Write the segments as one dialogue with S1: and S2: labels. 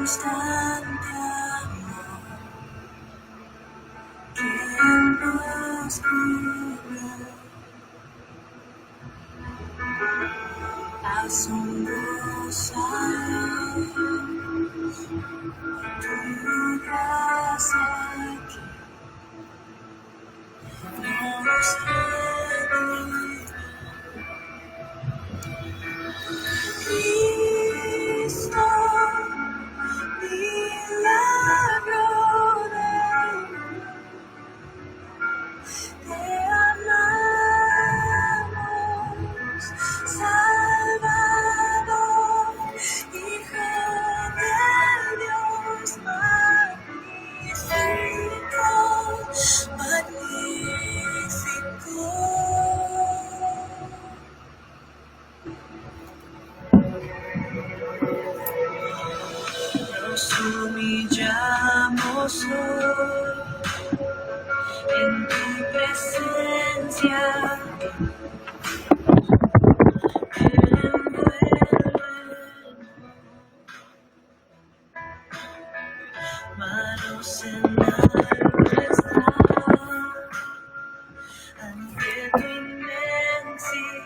S1: constante amor que nos cubre, asombrosa es tu gracia que nos redime. Cristo, milagro de te amamos, Salvador, Hijo del Dios magnífico, magnífico. Nos humillamos hoy en tu presencia, manos en alto están ante tu inmensidad.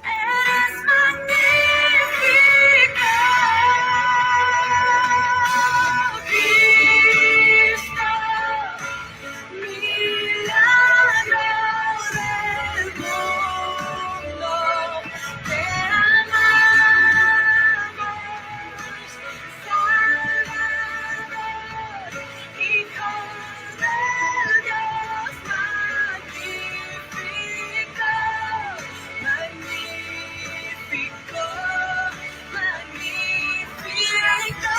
S1: Eres magnífico, Cristo, milagro del mundo. Te amamos, Salvador, Hijo del Dios magnífico, magnífico, magnífico,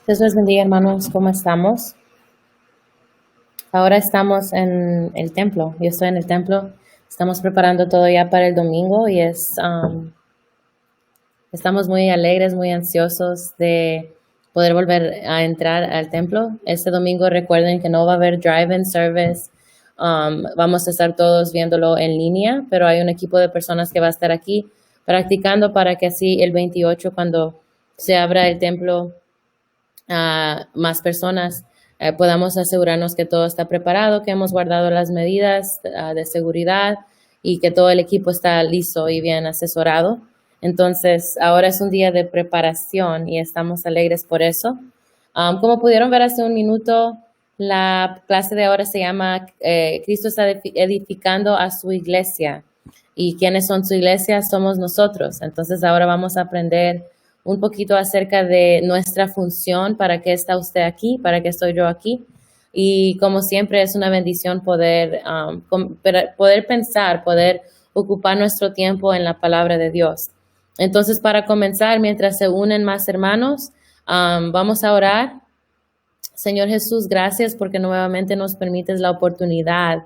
S2: Dios les bendiga, hermanos. ¿Cómo estamos? Ahora estamos en el templo. Yo estoy en el templo. Estamos preparando todo ya para el domingo y estamos muy alegres, muy ansiosos de poder volver a entrar al templo. Este domingo recuerden que no va a haber drive-in service. Vamos a estar todos viéndolo en línea, pero hay un equipo de personas que va a estar aquí practicando para que así el 28, cuando se abra el templo a más personas, podamos asegurarnos que todo está preparado, que hemos guardado las medidas de seguridad y que todo el equipo está listo y bien asesorado. Entonces, ahora es un día de preparación y estamos alegres por eso. Como pudieron ver hace un minuto, la clase de ahora se llama Cristo está edificando a su iglesia. ¿Y quiénes son su iglesia? Somos nosotros. Entonces, ahora vamos a aprender un poquito acerca de nuestra función, para qué está usted aquí, para qué estoy yo aquí. Y como siempre es una bendición poder pensar, poder ocupar nuestro tiempo en la palabra de Dios. Entonces, para comenzar, mientras se unen más hermanos, vamos a orar. Señor Jesús, gracias porque nuevamente nos permites la oportunidad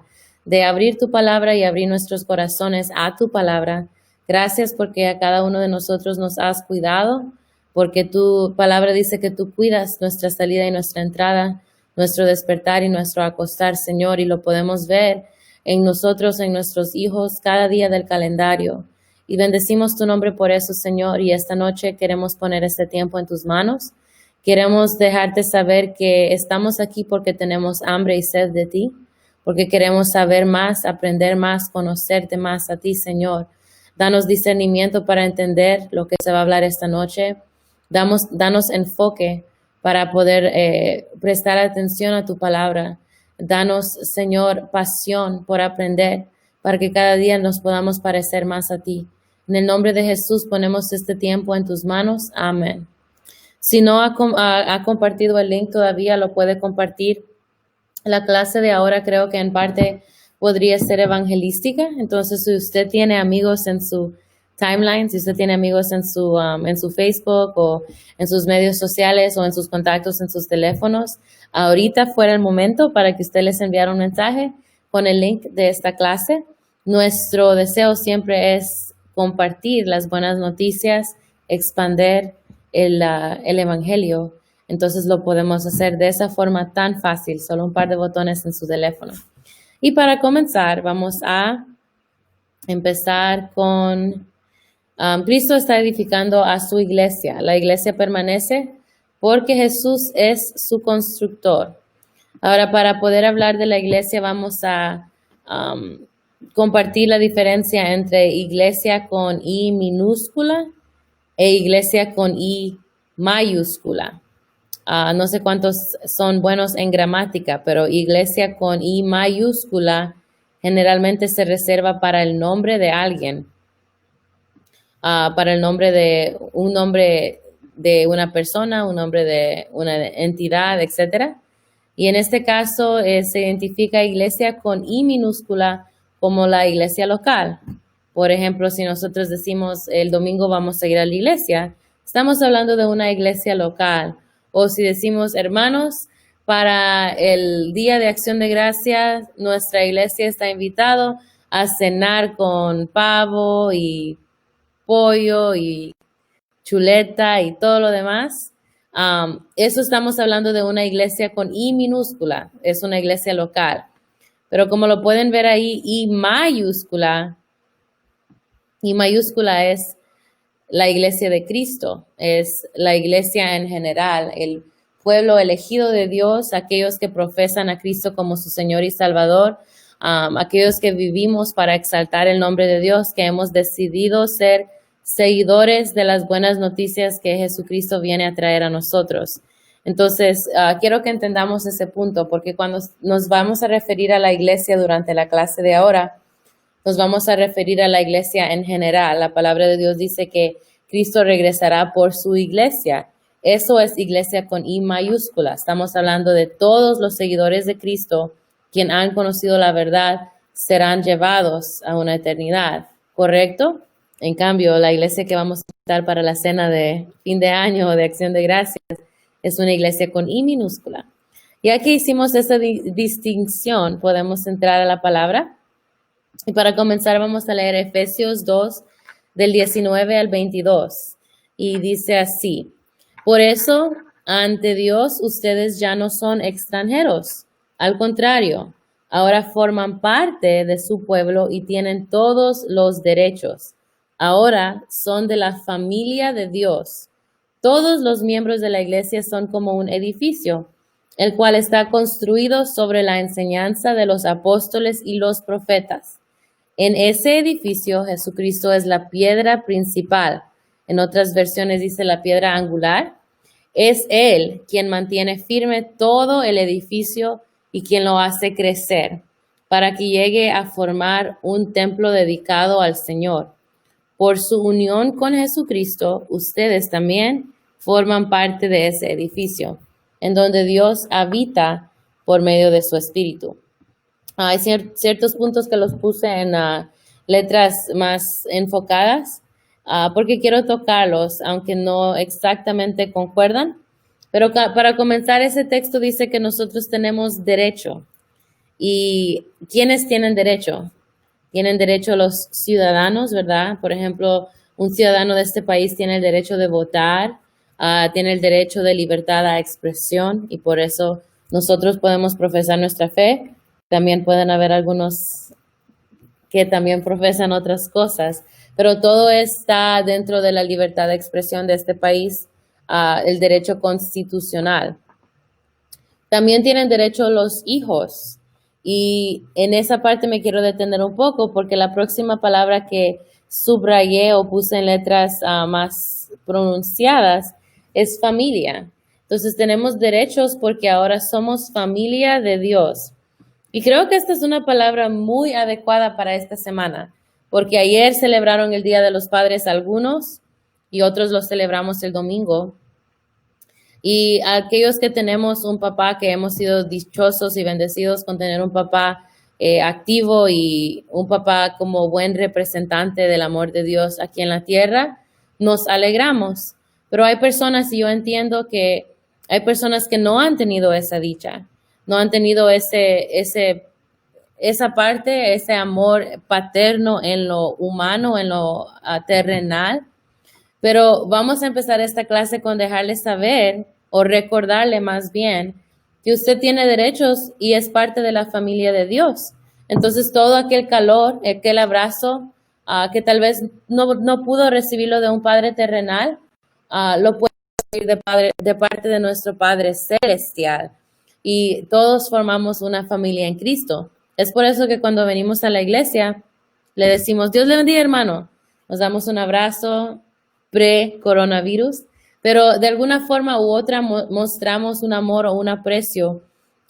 S2: de abrir tu palabra y abrir nuestros corazones a tu palabra. Gracias porque a cada uno de nosotros nos has cuidado, porque tu palabra dice que tú cuidas nuestra salida y nuestra entrada. nuestro despertar y nuestro acostar, Señor, y lo podemos ver en nosotros, en nuestros hijos, cada día del calendario. Y bendecimos tu nombre por eso, Señor, y esta noche queremos poner este tiempo en tus manos. Queremos dejarte saber que estamos aquí porque tenemos hambre y sed de ti, porque queremos saber más, aprender más, conocerte más a ti, Señor. Danos discernimiento para entender lo que se va a hablar esta noche. Danos enfoque para poder prestar atención a tu palabra. Danos, Señor, pasión por aprender, para que cada día nos podamos parecer más a ti. En el nombre de Jesús ponemos este tiempo en tus manos. Amén. Si no ha compartido el link todavía, lo puede compartir. La clase de ahora creo que en parte podría ser evangelística. Entonces, si usted tiene amigos en su timeline, si usted tiene amigos en su Facebook o en sus medios sociales o en sus contactos en sus teléfonos, ahorita fuera el momento para que usted les enviara un mensaje con el link de esta clase. Nuestro deseo siempre es compartir las buenas noticias, expander el evangelio. Entonces lo podemos hacer de esa forma tan fácil, solo un par de botones en su teléfono. Y para comenzar, vamos a empezar con Cristo está edificando a su iglesia. La iglesia permanece porque Jesús es su constructor. Ahora, para poder hablar de la iglesia, vamos a compartir la diferencia entre iglesia con I minúscula e iglesia con I mayúscula. No sé cuántos son buenos en gramática, pero iglesia con I mayúscula generalmente se reserva para el nombre de alguien, para el nombre de una persona, un nombre de una entidad, etcétera. Y en este caso se identifica iglesia con I minúscula como la iglesia local. Por ejemplo, si nosotros decimos el domingo vamos a ir a la iglesia, estamos hablando de una iglesia local. O si decimos hermanos, para el Día de Acción de Gracias, nuestra iglesia está invitado a cenar con pavo y pollo y chuleta y todo lo demás. Eso estamos hablando de una iglesia con I minúscula, es una iglesia local. Pero como lo pueden ver ahí, I mayúscula es la iglesia de Cristo, es la iglesia en general, el pueblo elegido de Dios, aquellos que profesan a Cristo como su Señor y Salvador, aquellos que vivimos para exaltar el nombre de Dios, que hemos decidido ser seguidores de las buenas noticias que Jesucristo viene a traer a nosotros. Entonces, quiero que entendamos ese punto, porque cuando nos vamos a referir a la iglesia durante la clase de ahora, nos vamos a referir a la iglesia en general. La palabra de Dios dice que Cristo regresará por su iglesia. Eso es iglesia con I mayúscula. Estamos hablando de todos los seguidores de Cristo, quien han conocido la verdad, serán llevados a una eternidad. ¿Correcto? En cambio, la iglesia que vamos a estar para la cena de fin de año o de Acción de Gracias es una iglesia con I minúscula. Ya que hicimos esa distinción, podemos entrar a la palabra. Y para comenzar vamos a leer Efesios 2, del 19 al 22. Y dice así: por eso, ante Dios, ustedes ya no son extranjeros. Al contrario, ahora forman parte de su pueblo y tienen todos los derechos. Ahora son de la familia de Dios. Todos los miembros de la iglesia son como un edificio, el cual está construido sobre la enseñanza de los apóstoles y los profetas. En ese edificio, Jesucristo es la piedra principal. En otras versiones dice la piedra angular. Es Él quien mantiene firme todo el edificio y quien lo hace crecer para que llegue a formar un templo dedicado al Señor. Por su unión con Jesucristo, ustedes también forman parte de ese edificio, en donde Dios habita por medio de su Espíritu. Hay ciertos puntos que los puse en letras más enfocadas, porque quiero tocarlos, aunque no exactamente concuerdan. Pero para comenzar, ese texto dice que nosotros tenemos derecho. ¿Y quiénes tienen derecho? Tienen derecho los ciudadanos, ¿verdad? Por ejemplo, un ciudadano de este país tiene el derecho de votar, tiene el derecho de libertad a expresión y por eso nosotros podemos profesar nuestra fe, también pueden haber algunos que también profesan otras cosas, pero todo está dentro de la libertad de expresión de este país, el derecho constitucional. También tienen derecho los hijos. Y en esa parte me quiero detener un poco porque la próxima palabra que subrayé o puse en letras más pronunciadas es familia. Entonces tenemos derechos porque ahora somos familia de Dios. Y creo que esta es una palabra muy adecuada para esta semana, porque ayer celebraron el Día de los Padres algunos y otros lo celebramos el domingo. Y aquellos que tenemos un papá, que hemos sido dichosos y bendecidos con tener un papá activo y un papá como buen representante del amor de Dios aquí en la tierra, nos alegramos. Pero hay personas, y yo entiendo que hay personas que no han tenido esa dicha, no han tenido esa parte, ese amor paterno en lo humano, en lo terrenal. Pero vamos a empezar esta clase con dejarle saber o recordarle más bien que usted tiene derechos y es parte de la familia de Dios. Entonces todo aquel calor, aquel abrazo que tal vez no pudo recibirlo de un padre terrenal, lo puede recibir de parte de nuestro Padre celestial. Y todos formamos una familia en Cristo. Es por eso que cuando venimos a la iglesia le decimos, Dios le bendiga, hermano. Nos damos un abrazo pre-coronavirus, pero de alguna forma u otra mostramos un amor o un aprecio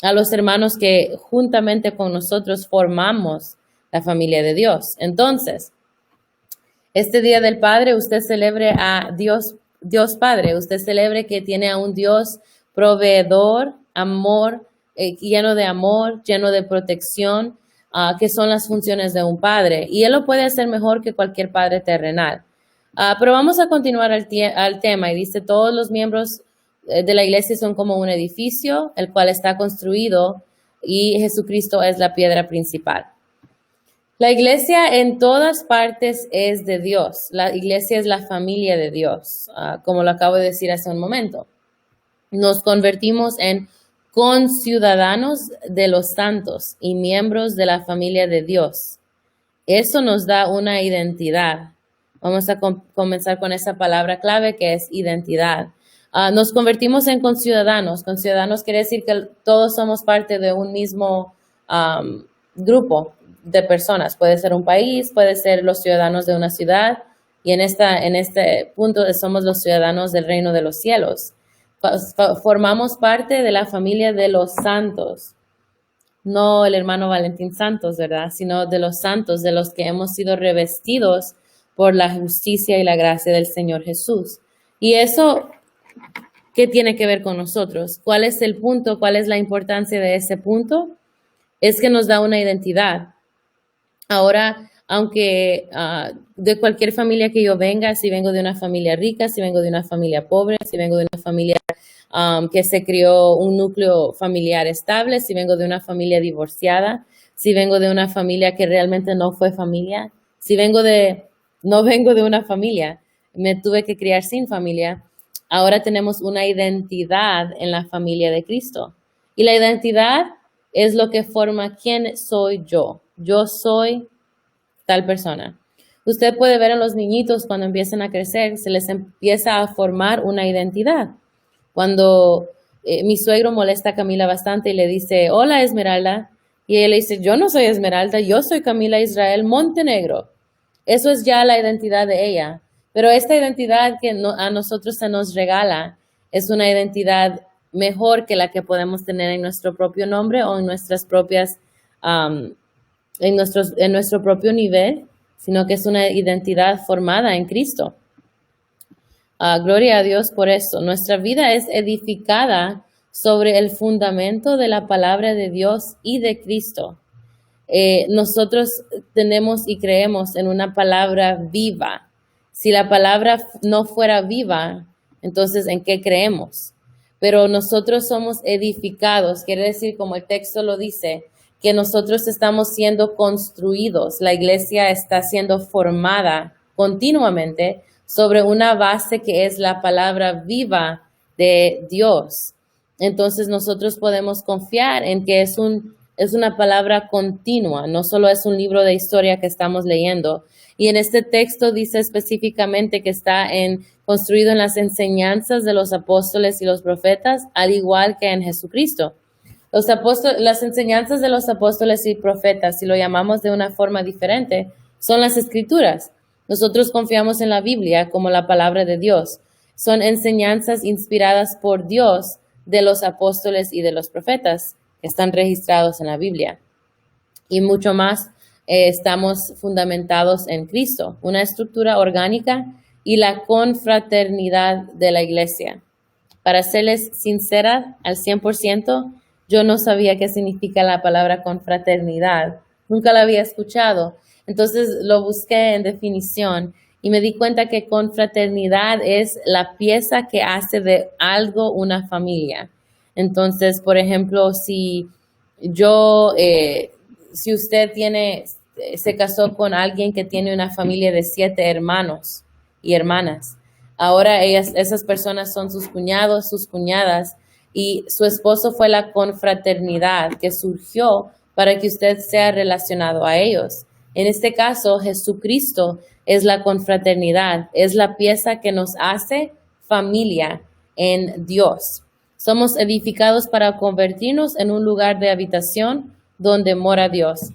S2: a los hermanos que juntamente con nosotros formamos la familia de Dios. Entonces, este Día del Padre, usted celebre a Dios, Dios Padre, usted celebre que tiene a un Dios proveedor, amor, lleno de amor, lleno de protección, que son las funciones de un padre. Y Él lo puede hacer mejor que cualquier padre terrenal. Pero vamos a continuar al tema y dice, todos los miembros de la iglesia son como un edificio, el cual está construido y Jesucristo es la piedra principal. La iglesia en todas partes es de Dios. La iglesia es la familia de Dios, como lo acabo de decir hace un momento. Nos convertimos en conciudadanos de los santos y miembros de la familia de Dios. Eso nos da una identidad. Vamos a comenzar con esa palabra clave que es identidad. Nos convertimos en conciudadanos. Conciudadanos quiere decir que todos somos parte de un mismo grupo de personas. Puede ser un país, puede ser los ciudadanos de una ciudad y en este punto somos los ciudadanos del reino de los cielos. Formamos parte de la familia de los santos. No el hermano Valentín Santos, ¿verdad? Sino de los santos, de los que hemos sido revestidos por la justicia y la gracia del Señor Jesús. Y eso, ¿qué tiene que ver con nosotros? ¿Cuál es el punto? ¿Cuál es la importancia de ese punto? Es que nos da una identidad. Ahora, aunque de cualquier familia que yo venga, si vengo de una familia rica, si vengo de una familia pobre, si vengo de una familia que se crió un núcleo familiar estable, si vengo de una familia divorciada, si vengo de una familia que realmente no fue familia, si no vengo de una familia, me tuve que criar sin familia, ahora tenemos una identidad en la familia de Cristo. Y la identidad es lo que forma quién soy yo. Yo soy tal persona. Usted puede ver a los niñitos cuando empiezan a crecer, se les empieza a formar una identidad. Cuando mi suegro molesta a Camila bastante y le dice, hola Esmeralda, y ella le dice, yo no soy Esmeralda, yo soy Camila Israel Montenegro. Eso es ya la identidad de ella. Pero esta identidad que a nosotros se nos regala es una identidad mejor que la que podemos tener en nuestro propio nombre o en nuestras propias, en nuestro propio nivel, sino que es una identidad formada en Cristo. Gloria a Dios por eso. Nuestra vida es edificada sobre el fundamento de la palabra de Dios y de Cristo. Nosotros tenemos y creemos en una palabra viva. Si la palabra no fuera viva, entonces ¿en qué creemos? Pero nosotros somos edificados, quiere decir, como el texto lo dice, que nosotros estamos siendo construidos. La iglesia está siendo formada continuamente sobre una base que es la palabra viva de Dios. Entonces nosotros podemos confiar en que es una palabra continua, no solo es un libro de historia que estamos leyendo. Y en este texto dice específicamente que está construido en las enseñanzas de los apóstoles y los profetas, al igual que en Jesucristo. Las enseñanzas de los apóstoles y profetas, si lo llamamos de una forma diferente, son las escrituras. Nosotros confiamos en la Biblia como la palabra de Dios. Son enseñanzas inspiradas por Dios de los apóstoles y de los profetas que están registrados en la Biblia. Y mucho más, estamos fundamentados en Cristo, una estructura orgánica y la confraternidad de la iglesia. Para serles sincera al 100%, yo no sabía qué significa la palabra confraternidad. Nunca la había escuchado. Entonces lo busqué en definición y me di cuenta que confraternidad es la pieza que hace de algo una familia. Entonces, por ejemplo, si usted se casó con alguien que tiene una familia de 7 hermanos y hermanas, ahora esas personas son sus cuñados, sus cuñadas, y su esposo fue la confraternidad que surgió para que usted sea relacionado a ellos. En este caso, Jesucristo es la confraternidad, es la pieza que nos hace familia en Dios. Somos edificados para convertirnos en un lugar de habitación donde mora Dios.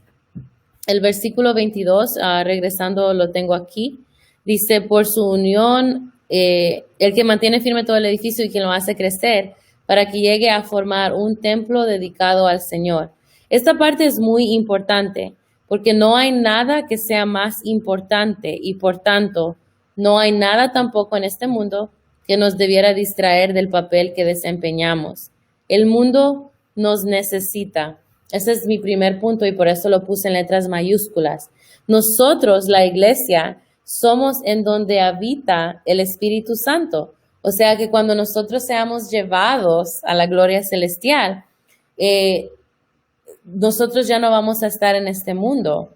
S2: El versículo 22, regresando, lo tengo aquí, dice, por su unión, el que mantiene firme todo el edificio y quien lo hace crecer, para que llegue a formar un templo dedicado al Señor. Esta parte es muy importante, porque no hay nada que sea más importante y por tanto, no hay nada tampoco en este mundo que nos debiera distraer del papel que desempeñamos. El mundo nos necesita. Ese es mi primer punto y por eso lo puse en letras mayúsculas. Nosotros, la iglesia, somos en donde habita el Espíritu Santo. O sea que cuando nosotros seamos llevados a la gloria celestial, nosotros ya no vamos a estar en este mundo.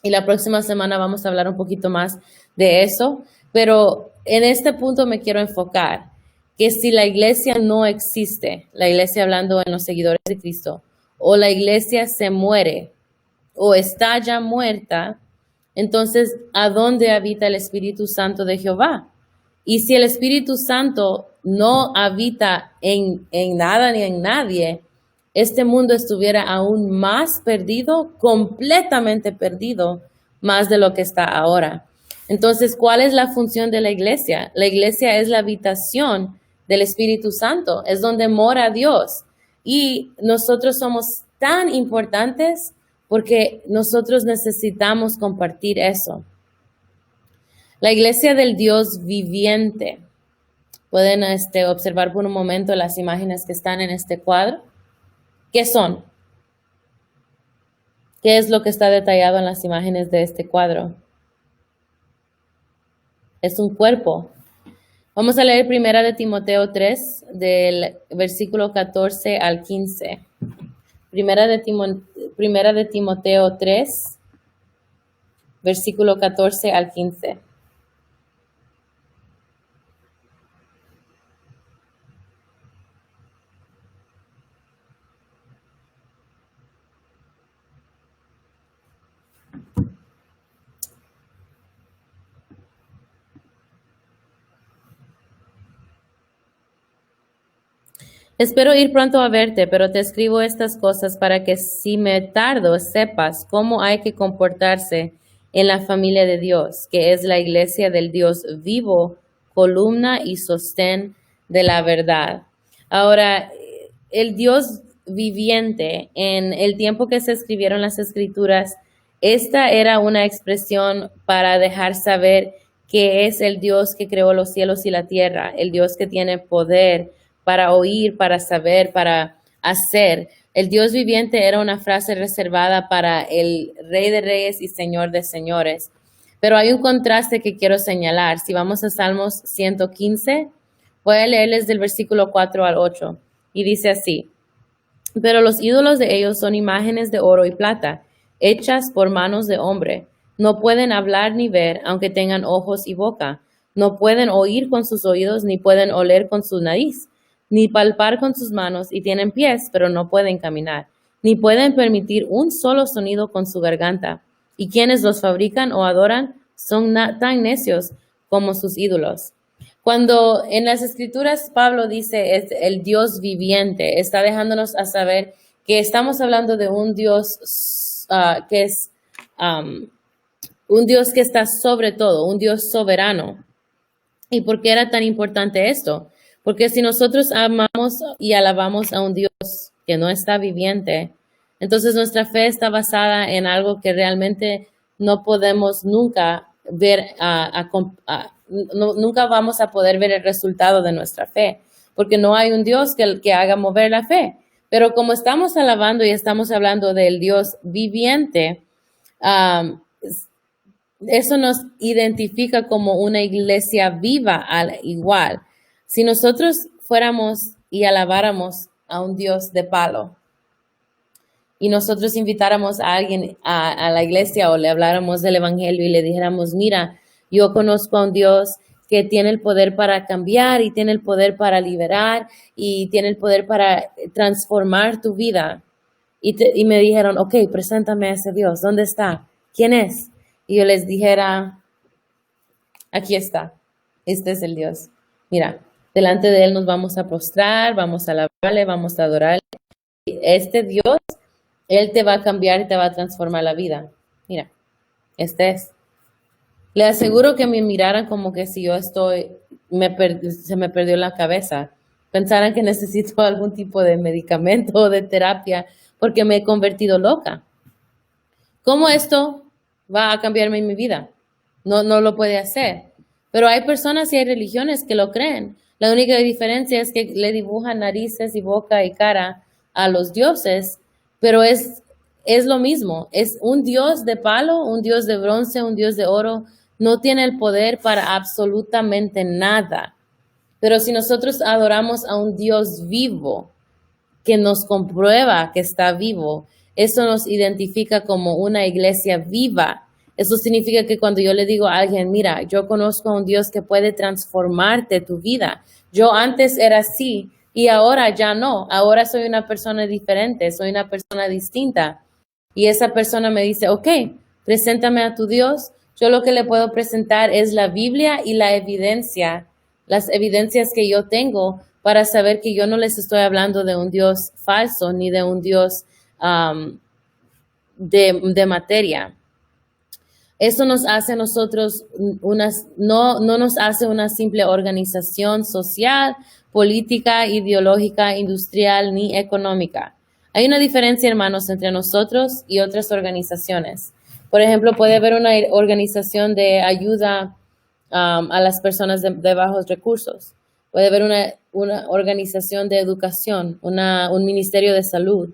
S2: Y la próxima semana vamos a hablar un poquito más de eso. Pero en este punto me quiero enfocar que si la iglesia no existe, la iglesia hablando en los seguidores de Cristo, o la iglesia se muere o está ya muerta, entonces, ¿a dónde habita el Espíritu Santo de Jehová? Y si el Espíritu Santo no habita en nada ni en nadie, este mundo estuviera aún más perdido, completamente perdido, más de lo que está ahora. Entonces, ¿cuál es la función de la iglesia? La iglesia es la habitación del Espíritu Santo, es donde mora Dios. Y nosotros somos tan importantes porque nosotros necesitamos compartir eso. La iglesia del Dios viviente. Pueden observar por un momento las imágenes que están en este cuadro. ¿Qué son? ¿Qué es lo que está detallado en las imágenes de este cuadro? Es un cuerpo. Vamos a leer Primera de Timoteo 3, del versículo 14 al 15. Primera de Timoteo 3, versículo 14 al 15. Espero ir pronto a verte, pero te escribo estas cosas para que si me tardo sepas cómo hay que comportarse en la familia de Dios, que es la iglesia del Dios vivo, columna y sostén de la verdad. Ahora, el Dios viviente, en el tiempo que se escribieron las escrituras, esta era una expresión para dejar saber que es el Dios que creó los cielos y la tierra, el Dios que tiene poder para oír, para saber, para hacer. El Dios viviente era una frase reservada para el Rey de Reyes y Señor de Señores. Pero hay un contraste que quiero señalar. Si vamos a Salmos 115, voy a leerles del versículo 4 al 8. Y dice así: pero los ídolos de ellos son imágenes de oro y plata, hechas por manos de hombre. No pueden hablar ni ver, aunque tengan ojos y boca. No pueden oír con sus oídos, ni pueden oler con su nariz. ni palpar con sus manos, y tienen pies, pero no pueden caminar, ni pueden permitir un solo sonido con su garganta. Y quienes los fabrican o adoran son tan necios como sus ídolos. Cuando en las escrituras Pablo dice es el Dios viviente, está dejándonos a saber que estamos hablando de un Dios que es un Dios que está sobre todo, un Dios soberano. ¿Y por qué era tan importante esto? Porque si nosotros amamos y alabamos a un Dios que no está viviente, entonces nuestra fe está basada en algo que realmente no podemos nunca ver, nunca vamos a poder ver el resultado de nuestra fe, porque no hay un Dios que haga mover la fe. Pero como estamos alabando y estamos hablando del Dios viviente, eso nos identifica como una iglesia viva al igual. Si nosotros fuéramos y alabáramos a un Dios de palo y nosotros invitáramos a alguien a la iglesia o le habláramos del evangelio y le dijéramos, mira, yo conozco a un Dios que tiene el poder para cambiar y tiene el poder para liberar y tiene el poder para transformar tu vida. Y me dijeron, ok, preséntame a ese Dios, ¿dónde está? ¿Quién es? Y yo les dijera, aquí está, este es el Dios. Mira, delante de Él nos vamos a postrar, vamos a alabarle, vamos a adorarle. Este Dios, Él te va a cambiar y te va a transformar la vida. Mira, este es. Le aseguro que me miraran como que si yo se me perdió la cabeza. Pensaran que necesito algún tipo de medicamento o de terapia porque me he convertido loca. ¿Cómo esto va a cambiarme en mi vida? No lo puede hacer. Pero hay personas y hay religiones que lo creen. La única diferencia es que le dibujan narices y boca y cara a los dioses, pero es lo mismo. Es un dios de palo, un dios de bronce, un dios de oro. No tiene el poder para absolutamente nada. Pero si nosotros adoramos a un Dios vivo, que nos comprueba que está vivo, eso nos identifica como una iglesia viva. Eso significa que cuando yo le digo a alguien, mira, yo conozco a un Dios que puede transformarte tu vida. Yo antes era así y ahora ya no. Ahora soy una persona diferente, soy una persona distinta. Y esa persona me dice, ok, preséntame a tu Dios. Yo lo que le puedo presentar es la Biblia y la evidencia, las evidencias que yo tengo para saber que yo no les estoy hablando de un Dios falso ni de un Dios de materia. Eso nos hace a nosotros no nos hace una simple organización social, política, ideológica, industrial ni económica. Hay una diferencia, hermanos, entre nosotros y otras organizaciones. Por ejemplo, puede haber una organización de ayuda a las personas de bajos recursos. Puede haber una organización de educación, un ministerio de salud.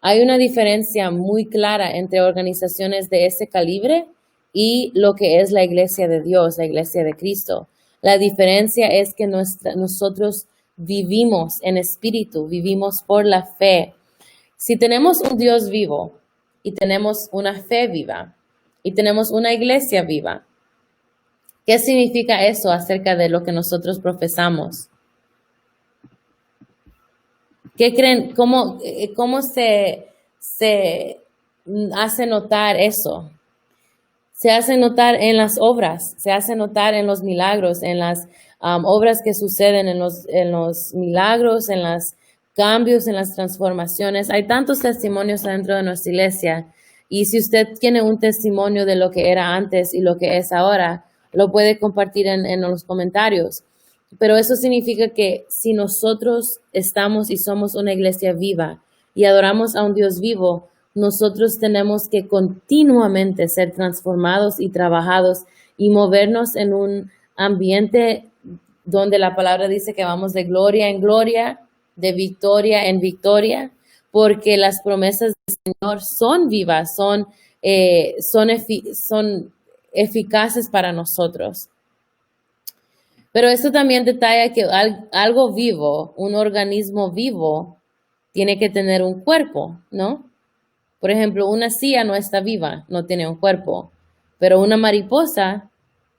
S2: Hay una diferencia muy clara entre organizaciones de ese calibre y lo que es la iglesia de Dios, la iglesia de Cristo. La diferencia es que nosotros vivimos en espíritu, vivimos por la fe. Si tenemos un Dios vivo y tenemos una fe viva y tenemos una iglesia viva, ¿qué significa eso acerca de lo que nosotros profesamos? ¿Qué creen? ¿Cómo se hace notar eso? Se hace notar en las obras, se hace notar en los milagros, en las obras que suceden, en los milagros, en los cambios, en las transformaciones. Hay tantos testimonios dentro de nuestra iglesia y si usted tiene un testimonio de lo que era antes y lo que es ahora, lo puede compartir en los comentarios. Pero eso significa que si nosotros estamos y somos una iglesia viva y adoramos a un Dios vivo, nosotros tenemos que continuamente ser transformados y trabajados y movernos en un ambiente donde la palabra dice que vamos de gloria en gloria, de victoria en victoria, porque las promesas del Señor son vivas, son eficaces para nosotros. Pero esto también detalla que algo vivo, un organismo vivo, tiene que tener un cuerpo, ¿no? Por ejemplo, una silla no está viva, no tiene un cuerpo, pero una mariposa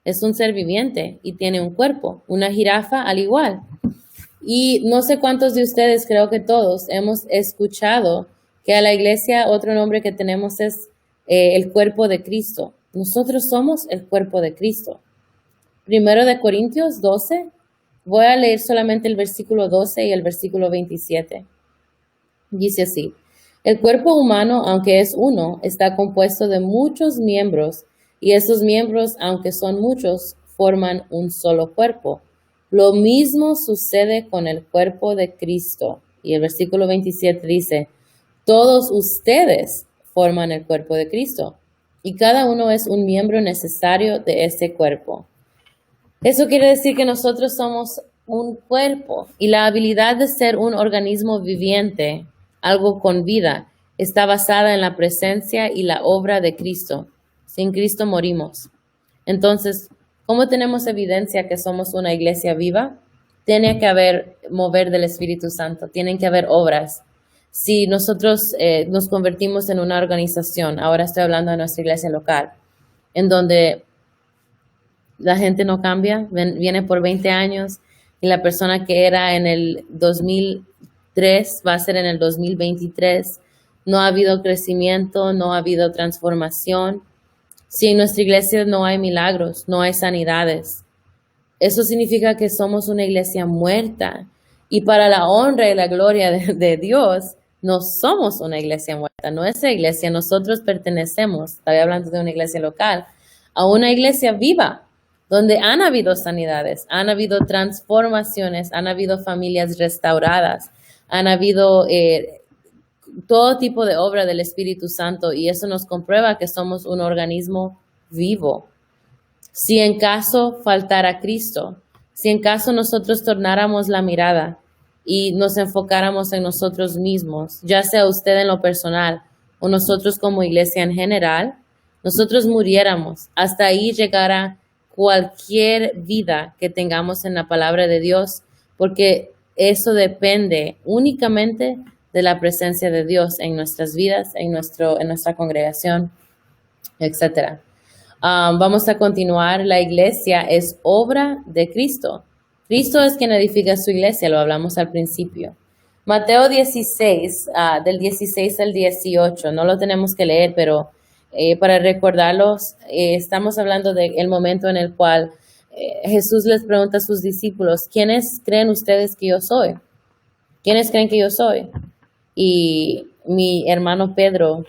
S2: es un ser viviente y tiene un cuerpo. Una jirafa al igual. Y no sé cuántos de ustedes, creo que todos, hemos escuchado que a la iglesia otro nombre que tenemos es el cuerpo de Cristo. Nosotros somos el cuerpo de Cristo. Primero de Corintios 12, voy a leer solamente el versículo 12 y el versículo 27. Dice así, el cuerpo humano, aunque es uno, está compuesto de muchos miembros, y esos miembros, aunque son muchos, forman un solo cuerpo. Lo mismo sucede con el cuerpo de Cristo. Y el versículo 27 dice, todos ustedes forman el cuerpo de Cristo, y cada uno es un miembro necesario de ese cuerpo. Eso quiere decir que nosotros somos un cuerpo y la habilidad de ser un organismo viviente, algo con vida, está basada en la presencia y la obra de Cristo. Sin Cristo morimos. Entonces, ¿cómo tenemos evidencia que somos una iglesia viva? Tiene que haber mover del Espíritu Santo, tienen que haber obras. Si nosotros nos convertimos en una organización, ahora estoy hablando de nuestra iglesia local, en donde la gente no cambia, viene por 20 años y la persona que era en el 2003 va a ser en el 2023. No ha habido crecimiento, no ha habido transformación. Si en nuestra iglesia no hay milagros, no hay sanidades, eso significa que somos una iglesia muerta. Y para la honra y la gloria de Dios, no somos una iglesia muerta. Nuestra iglesia, nosotros pertenecemos, estaba hablando de una iglesia local, a una iglesia viva, donde han habido sanidades, han habido transformaciones, han habido familias restauradas, han habido todo tipo de obra del Espíritu Santo, y eso nos comprueba que somos un organismo vivo. Si en caso faltara Cristo, si en caso nosotros tornáramos la mirada y nos enfocáramos en nosotros mismos, ya sea usted en lo personal o nosotros como iglesia en general, nosotros muriéramos. Hasta ahí llegara cualquier vida que tengamos en la palabra de Dios, porque eso depende únicamente de la presencia de Dios en nuestras vidas, en nuestra congregación, etcétera. Vamos a continuar. La iglesia es obra de Cristo. Cristo es quien edifica su iglesia, lo hablamos al principio. Mateo 16, del 16 al 18, no lo tenemos que leer, pero para recordarlos, estamos hablando del momento en el cual Jesús les pregunta a sus discípulos, ¿quiénes creen ustedes que yo soy? ¿Quiénes creen que yo soy? Y mi hermano Pedro,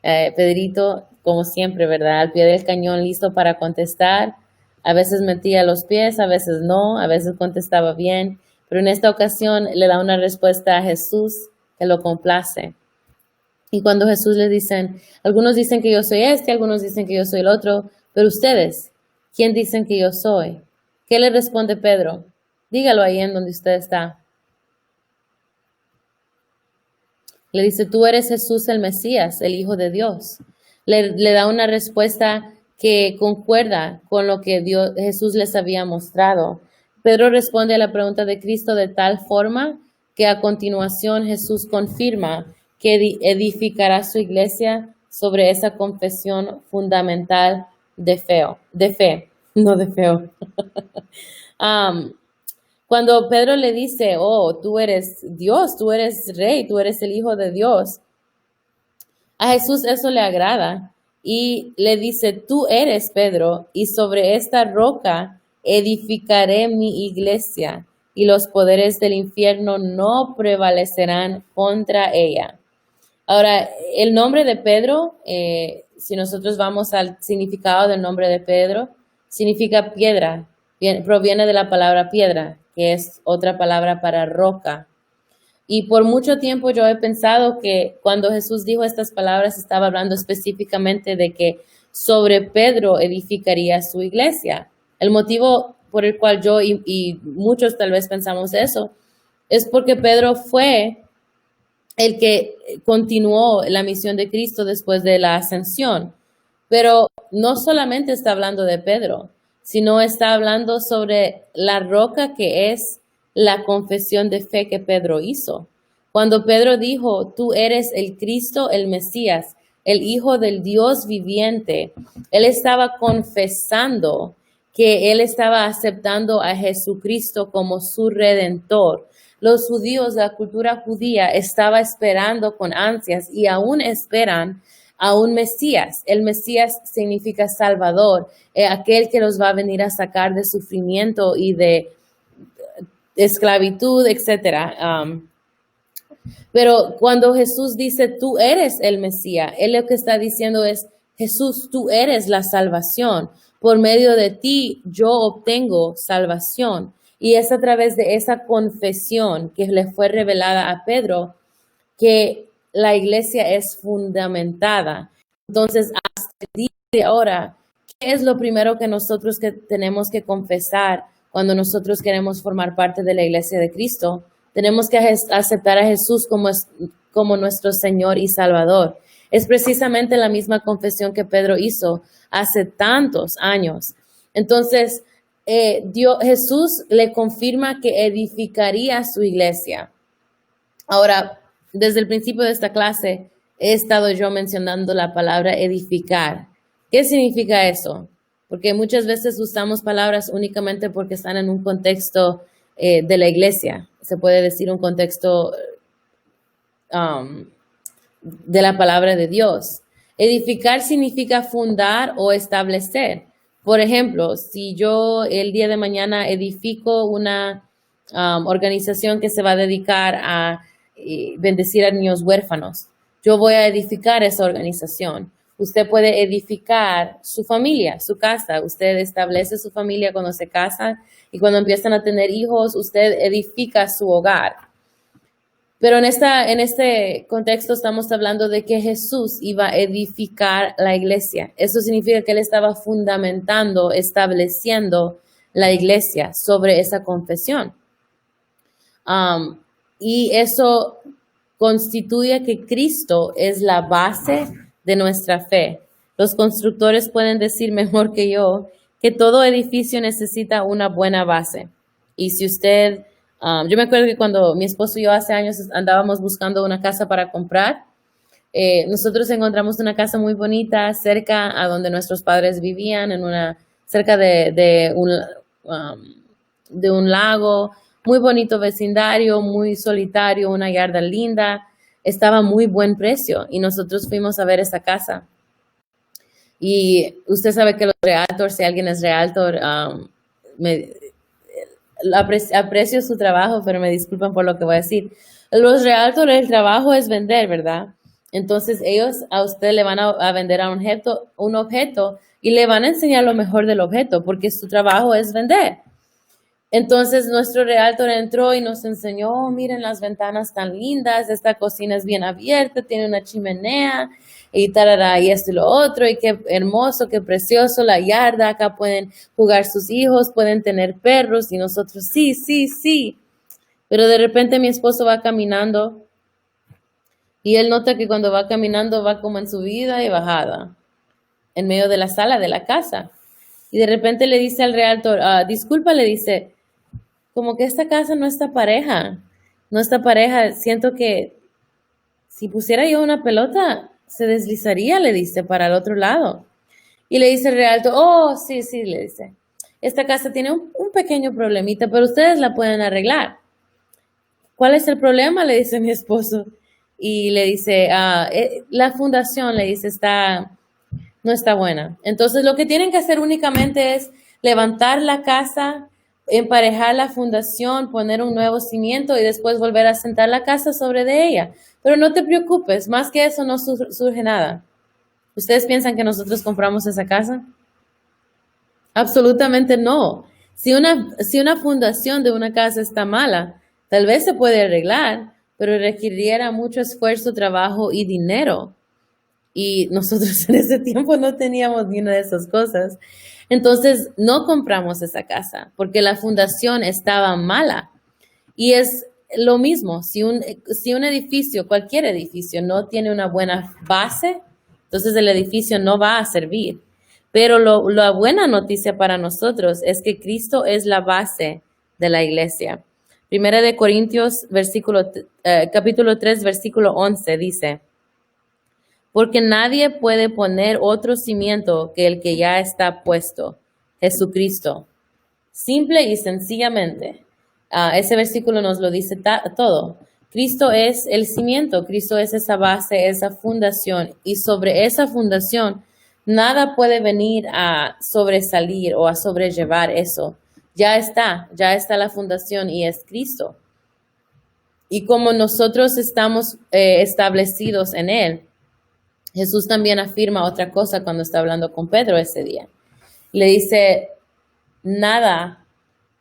S2: Pedrito, como siempre, ¿verdad? Al pie del cañón, listo para contestar. A veces metía los pies, a veces no, a veces contestaba bien, pero en esta ocasión le da una respuesta a Jesús que lo complace. Y cuando Jesús le dicen, algunos dicen que yo soy este, algunos dicen que yo soy el otro, pero ustedes, ¿quién dicen que yo soy? ¿Qué le responde Pedro? Dígalo ahí en donde usted está. Le dice, tú eres Jesús el Mesías, el Hijo de Dios. Le da una respuesta que concuerda con lo que Jesús les había mostrado. Pedro responde a la pregunta de Cristo de tal forma que a continuación Jesús confirma que edificará su iglesia sobre esa confesión fundamental de fe, no de feo. Cuando Pedro le dice, oh, tú eres Dios, tú eres rey, tú eres el Hijo de Dios, a Jesús eso le agrada y le dice, tú eres Pedro, y sobre esta roca edificaré mi iglesia, y los poderes del infierno no prevalecerán contra ella. Ahora, el nombre de Pedro, si nosotros vamos al significado del nombre de Pedro, significa piedra, proviene de la palabra piedra, que es otra palabra para roca. Y por mucho tiempo yo he pensado que cuando Jesús dijo estas palabras estaba hablando específicamente de que sobre Pedro edificaría su iglesia. El motivo por el cual yo y muchos tal vez pensamos eso es porque Pedro fue el que continuó la misión de Cristo después de la ascensión. Pero no solamente está hablando de Pedro, sino está hablando sobre la roca que es la confesión de fe que Pedro hizo. Cuando Pedro dijo, tú eres el Cristo, el Mesías, el Hijo del Dios viviente, él estaba confesando que él estaba aceptando a Jesucristo como su redentor. Los judíos, la cultura judía, estaba esperando con ansias y aún esperan a un Mesías. El Mesías significa Salvador, aquel que los va a venir a sacar de sufrimiento y de esclavitud, etcétera. Pero cuando Jesús dice, tú eres el Mesías, él lo que está diciendo es, Jesús, tú eres la salvación. Por medio de ti yo obtengo salvación. Y es a través de esa confesión que le fue revelada a Pedro que la iglesia es fundamentada. Entonces, hasta el día de ahora, ¿qué es lo primero que nosotros que tenemos que confesar cuando nosotros queremos formar parte de la iglesia de Cristo? Tenemos que aceptar a Jesús como nuestro Señor y Salvador. Es precisamente la misma confesión que Pedro hizo hace tantos años. Entonces, Jesús le confirma que edificaría su iglesia. Ahora, desde el principio de esta clase, he estado yo mencionando la palabra edificar. ¿Qué significa eso? Porque muchas veces usamos palabras únicamente porque están en un contexto de la iglesia. Se puede decir un contexto de la palabra de Dios. Edificar significa fundar o establecer. Por ejemplo, si yo el día de mañana edifico una organización que se va a dedicar a bendecir a niños huérfanos, yo voy a edificar esa organización. Usted puede edificar su familia, su casa. Usted establece su familia cuando se casan y cuando empiezan a tener hijos, usted edifica su hogar. Pero en este contexto estamos hablando de que Jesús iba a edificar la iglesia. Eso significa que él estaba fundamentando, estableciendo la iglesia sobre esa confesión. Y eso constituye que Cristo es la base de nuestra fe. Los constructores pueden decir mejor que yo que todo edificio necesita una buena base. Y si usted, yo me acuerdo que cuando mi esposo y yo hace años andábamos buscando una casa para comprar, nosotros encontramos una casa muy bonita cerca a donde nuestros padres vivían, cerca de un lago, muy bonito vecindario, muy solitario, una yarda linda. Estaba muy buen precio y nosotros fuimos a ver esa casa. Y usted sabe que los realtors, si alguien es realtor, aprecio su trabajo, pero me disculpan por lo que voy a decir. Los realtors, el trabajo es vender, ¿verdad? Entonces ellos a usted le van a vender a un objeto y le van a enseñar lo mejor del objeto porque su trabajo es vender. Entonces nuestro realtor entró y nos enseñó, oh, miren las ventanas tan lindas, esta cocina es bien abierta, tiene una chimenea y tarara, y esto y lo otro, y qué hermoso, qué precioso, la yarda, acá pueden jugar sus hijos, pueden tener perros, y nosotros, sí, sí, sí. Pero de repente mi esposo va caminando y él nota que cuando va caminando va como en subida y bajada, en medio de la sala de la casa. Y de repente le dice al realtor, disculpa, le dice, como que esta casa no está pareja, siento que si pusiera yo una pelota, se deslizaría, le dice, para el otro lado. Y le dice el realtor, oh, sí, sí, le dice, esta casa tiene un pequeño problemita, pero ustedes la pueden arreglar. ¿Cuál es el problema? Le dice mi esposo. Y le dice, la fundación, le dice, no está buena. Entonces lo que tienen que hacer únicamente es levantar la casa, emparejar la fundación, poner un nuevo cimiento y después volver a sentar la casa sobre de ella. Pero no te preocupes, más que eso no surge nada. ¿Ustedes piensan que nosotros compramos esa casa? Absolutamente no. Si una fundación de una casa está mala, tal vez se puede arreglar, pero requeriría mucho esfuerzo, trabajo y dinero. Y nosotros en ese tiempo no teníamos ni una de esas cosas. Entonces no compramos esa casa porque la fundación estaba mala. Y es lo mismo, si un edificio, cualquier edificio, no tiene una buena base, entonces el edificio no va a servir. Pero la buena noticia para nosotros es que Cristo es la base de la iglesia. Primera de Corintios, capítulo 3, versículo 11 dice, porque nadie puede poner otro cimiento que el que ya está puesto, Jesucristo. Simple y sencillamente. Ese versículo nos lo dice todo. Cristo es el cimiento, Cristo es esa base, esa fundación, y sobre esa fundación nada puede venir a sobresalir o a sobrellevar eso. Ya está la fundación y es Cristo. Y como nosotros estamos establecidos en Él, Jesús también afirma otra cosa cuando está hablando con Pedro ese día. Le dice, nada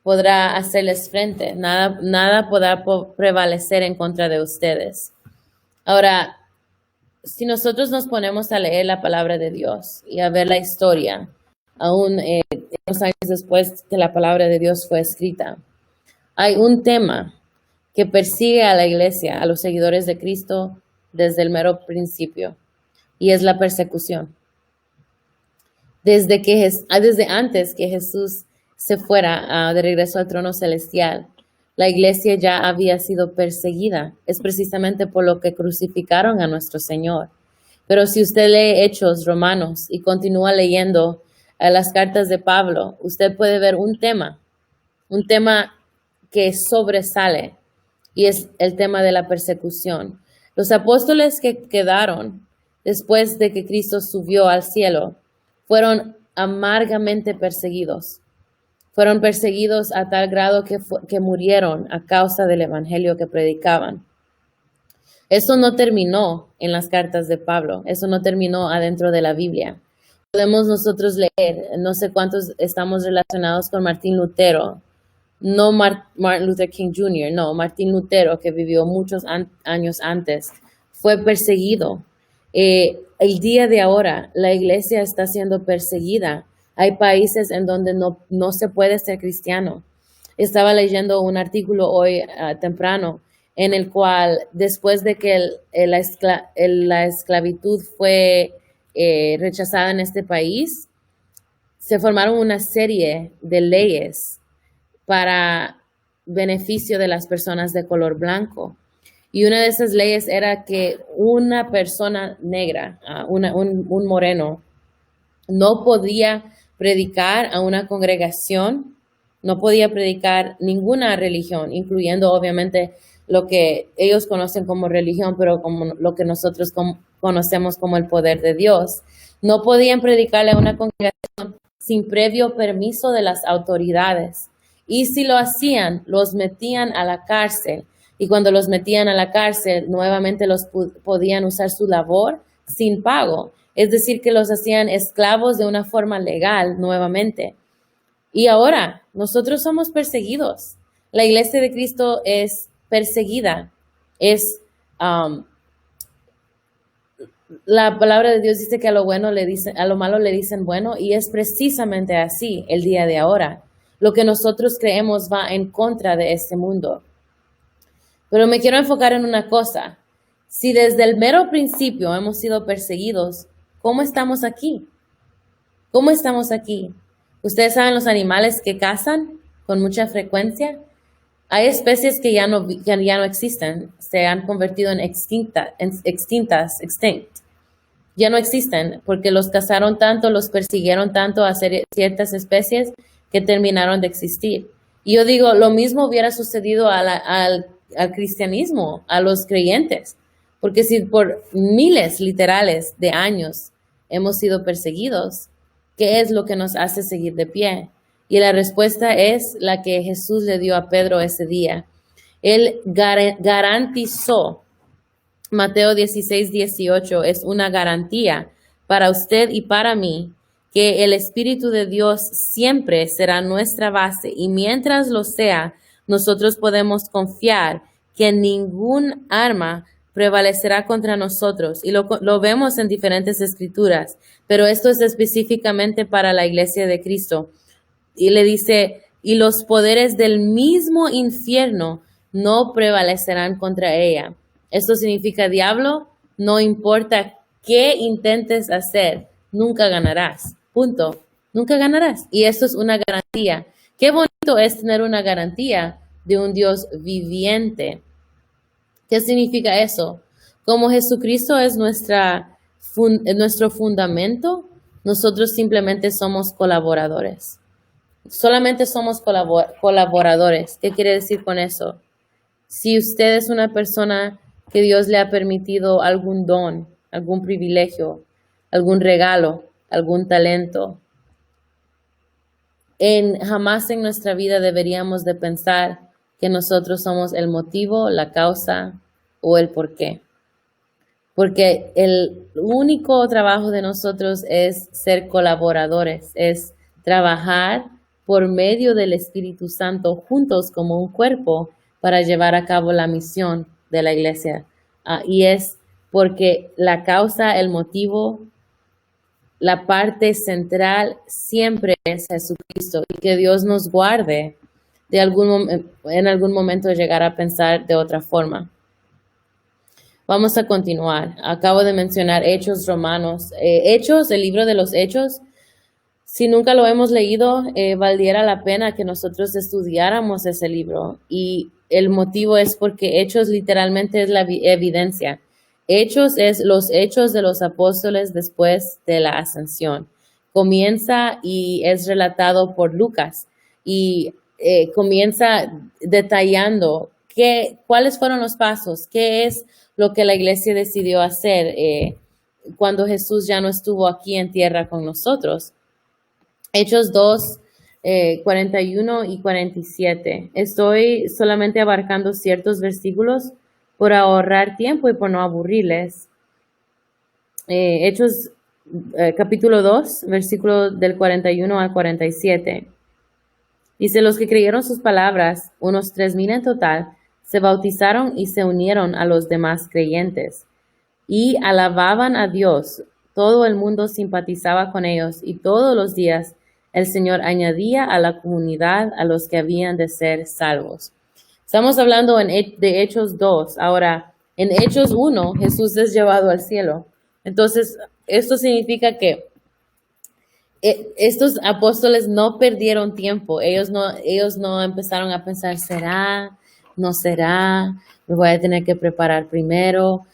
S2: podrá hacerles frente, nada podrá prevalecer en contra de ustedes. Ahora, si nosotros nos ponemos a leer la palabra de Dios y a ver la historia, aún unos años después que la palabra de Dios fue escrita, hay un tema que persigue a la iglesia, a los seguidores de Cristo desde el mero principio, y es la persecución. Desde antes que Jesús se fuera de regreso al trono celestial, la iglesia ya había sido perseguida. Es precisamente por lo que crucificaron a nuestro Señor. Pero si usted lee Hechos, Romanos y continúa leyendo las cartas de Pablo, usted puede ver un tema que sobresale, y es el tema de la persecución. Los apóstoles que quedaron después de que Cristo subió al cielo fueron amargamente perseguidos. Fueron perseguidos a tal grado que murieron a causa del evangelio que predicaban. Eso no terminó en las cartas de Pablo, eso no terminó adentro de la Biblia. Podemos nosotros leer, no sé cuántos estamos relacionados con Martín Lutero, no Martin Luther King Jr., no, Martín Lutero, que vivió muchos años antes, fue perseguido. El día de ahora, la iglesia está siendo perseguida. Hay países en donde no se puede ser cristiano. Estaba leyendo un artículo hoy temprano en el cual, después de que la esclavitud fue rechazada en este país, se formaron una serie de leyes para beneficio de las personas de color blanco. Y una de esas leyes era que una persona negra, un moreno, no podía predicar a una congregación, no podía predicar ninguna religión, incluyendo obviamente lo que ellos conocen como religión, pero como lo que nosotros conocemos como el poder de Dios. No podían predicarle a una congregación sin previo permiso de las autoridades. Y si lo hacían, los metían a la cárcel. Y cuando los metían a la cárcel, nuevamente los podían usar su labor sin pago. Es decir, que los hacían esclavos de una forma legal nuevamente. Y ahora, nosotros somos perseguidos. La iglesia de Cristo es perseguida. La palabra de Dios dice que a lo malo le dicen bueno, y es precisamente así el día de ahora. Lo que nosotros creemos va en contra de este mundo. Pero me quiero enfocar en una cosa. Si desde el mero principio hemos sido perseguidos, ¿cómo estamos aquí? ¿Cómo estamos aquí? Ustedes saben los animales que cazan con mucha frecuencia. Hay especies que ya no existen, se han convertido en extintas. Ya no existen porque los cazaron tanto, los persiguieron tanto a ciertas especies que terminaron de existir. Y yo digo, lo mismo hubiera sucedido al cristianismo, a los creyentes, porque si por miles literales de años hemos sido perseguidos, ¿qué es lo que nos hace seguir de pie? Y la respuesta es la que Jesús le dio a Pedro ese día. Él garantizó, Mateo 16:18 es una garantía para usted y para mí, que el Espíritu de Dios siempre será nuestra base, y mientras lo sea, nosotros podemos confiar que ningún arma prevalecerá contra nosotros. Y lo vemos en diferentes escrituras, pero esto es específicamente para la iglesia de Cristo. Y le dice, y los poderes del mismo infierno no prevalecerán contra ella. Esto significa, diablo, no importa qué intentes hacer, nunca ganarás. Punto. Nunca ganarás. Y eso es una garantía. Qué bonito es tener una garantía de un Dios viviente. ¿Qué significa eso? Como Jesucristo es nuestro fundamento, nosotros simplemente somos colaboradores. Solamente somos colaboradores. ¿Qué quiere decir con eso? Si usted es una persona que Dios le ha permitido algún don, algún privilegio, algún regalo, algún talento, jamás en nuestra vida deberíamos de pensar que nosotros somos el motivo, la causa o el porqué. Porque el único trabajo de nosotros es ser colaboradores, es trabajar por medio del Espíritu Santo juntos como un cuerpo para llevar a cabo la misión de la iglesia. Y es porque la causa, el motivo, la parte central siempre es Jesucristo y que Dios nos guarde de en algún momento llegar a pensar de otra forma. Vamos a continuar. Acabo de mencionar Hechos Romanos. Hechos, el libro de los Hechos, si nunca lo hemos leído, valdría la pena que nosotros estudiáramos ese libro. Y el motivo es porque Hechos literalmente es la evidencia. Hechos es los hechos de los apóstoles después de la ascensión. Comienza y es relatado por Lucas y comienza detallando cuáles fueron los pasos, qué es lo que la iglesia decidió hacer cuando Jesús ya no estuvo aquí en tierra con nosotros. Hechos 2, 41 y 47. Estoy solamente abarcando ciertos versículos por ahorrar tiempo y por no aburrirles. Hechos capítulo 2, versículo del 41 al 47. Dice, los que creyeron sus palabras, unos 3,000 en total, se bautizaron y se unieron a los demás creyentes y alababan a Dios. Todo el mundo simpatizaba con ellos y todos los días el Señor añadía a la comunidad a los que habían de ser salvos. Estamos hablando de Hechos 2. Ahora, en Hechos 1, Jesús es llevado al cielo. Entonces, esto significa que estos apóstoles no perdieron tiempo. Ellos no empezaron a pensar, ¿será? ¿No será? Me voy a tener que preparar primero.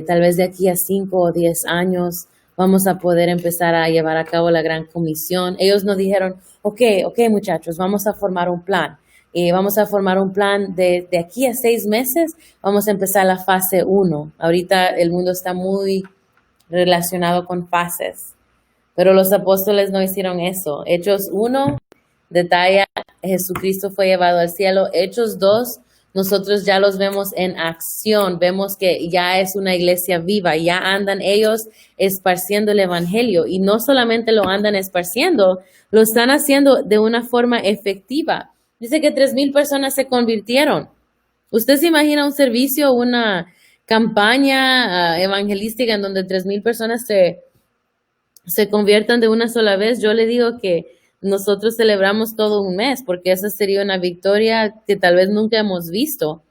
S2: Tal vez de aquí a 5 o 10 años vamos a poder empezar a llevar a cabo la gran comisión. Ellos no dijeron, ok, muchachos, vamos a formar un plan. Vamos a formar un plan de aquí a 6 meses. Vamos a empezar la fase 1. Ahorita el mundo está muy relacionado con fases. Pero los apóstoles no hicieron eso. Hechos 1 detalla, Jesucristo fue llevado al cielo. Hechos 2, nosotros ya los vemos en acción. Vemos que ya es una iglesia viva. Ya andan ellos esparciendo el evangelio. Y no solamente lo andan esparciendo, lo están haciendo de una forma efectiva. Dice que 3,000 personas se convirtieron. ¿Usted se imagina un servicio, una campaña evangelística en donde 3,000 personas se conviertan de una sola vez? Yo le digo que nosotros celebramos todo un mes porque esa sería una victoria que tal vez nunca hemos visto.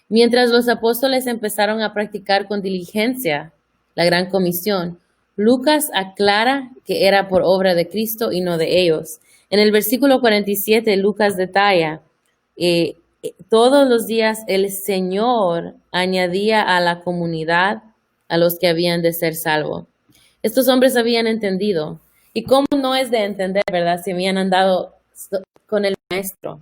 S2: Mientras los apóstoles empezaron a practicar con diligencia la gran comisión, Lucas aclara que era por obra de Cristo y no de ellos. En el versículo 47, Lucas detalla, todos los días el Señor añadía a la comunidad a los que habían de ser salvos. Estos hombres habían entendido. ¿Y cómo no es de entender, verdad? Si habían andado con el maestro.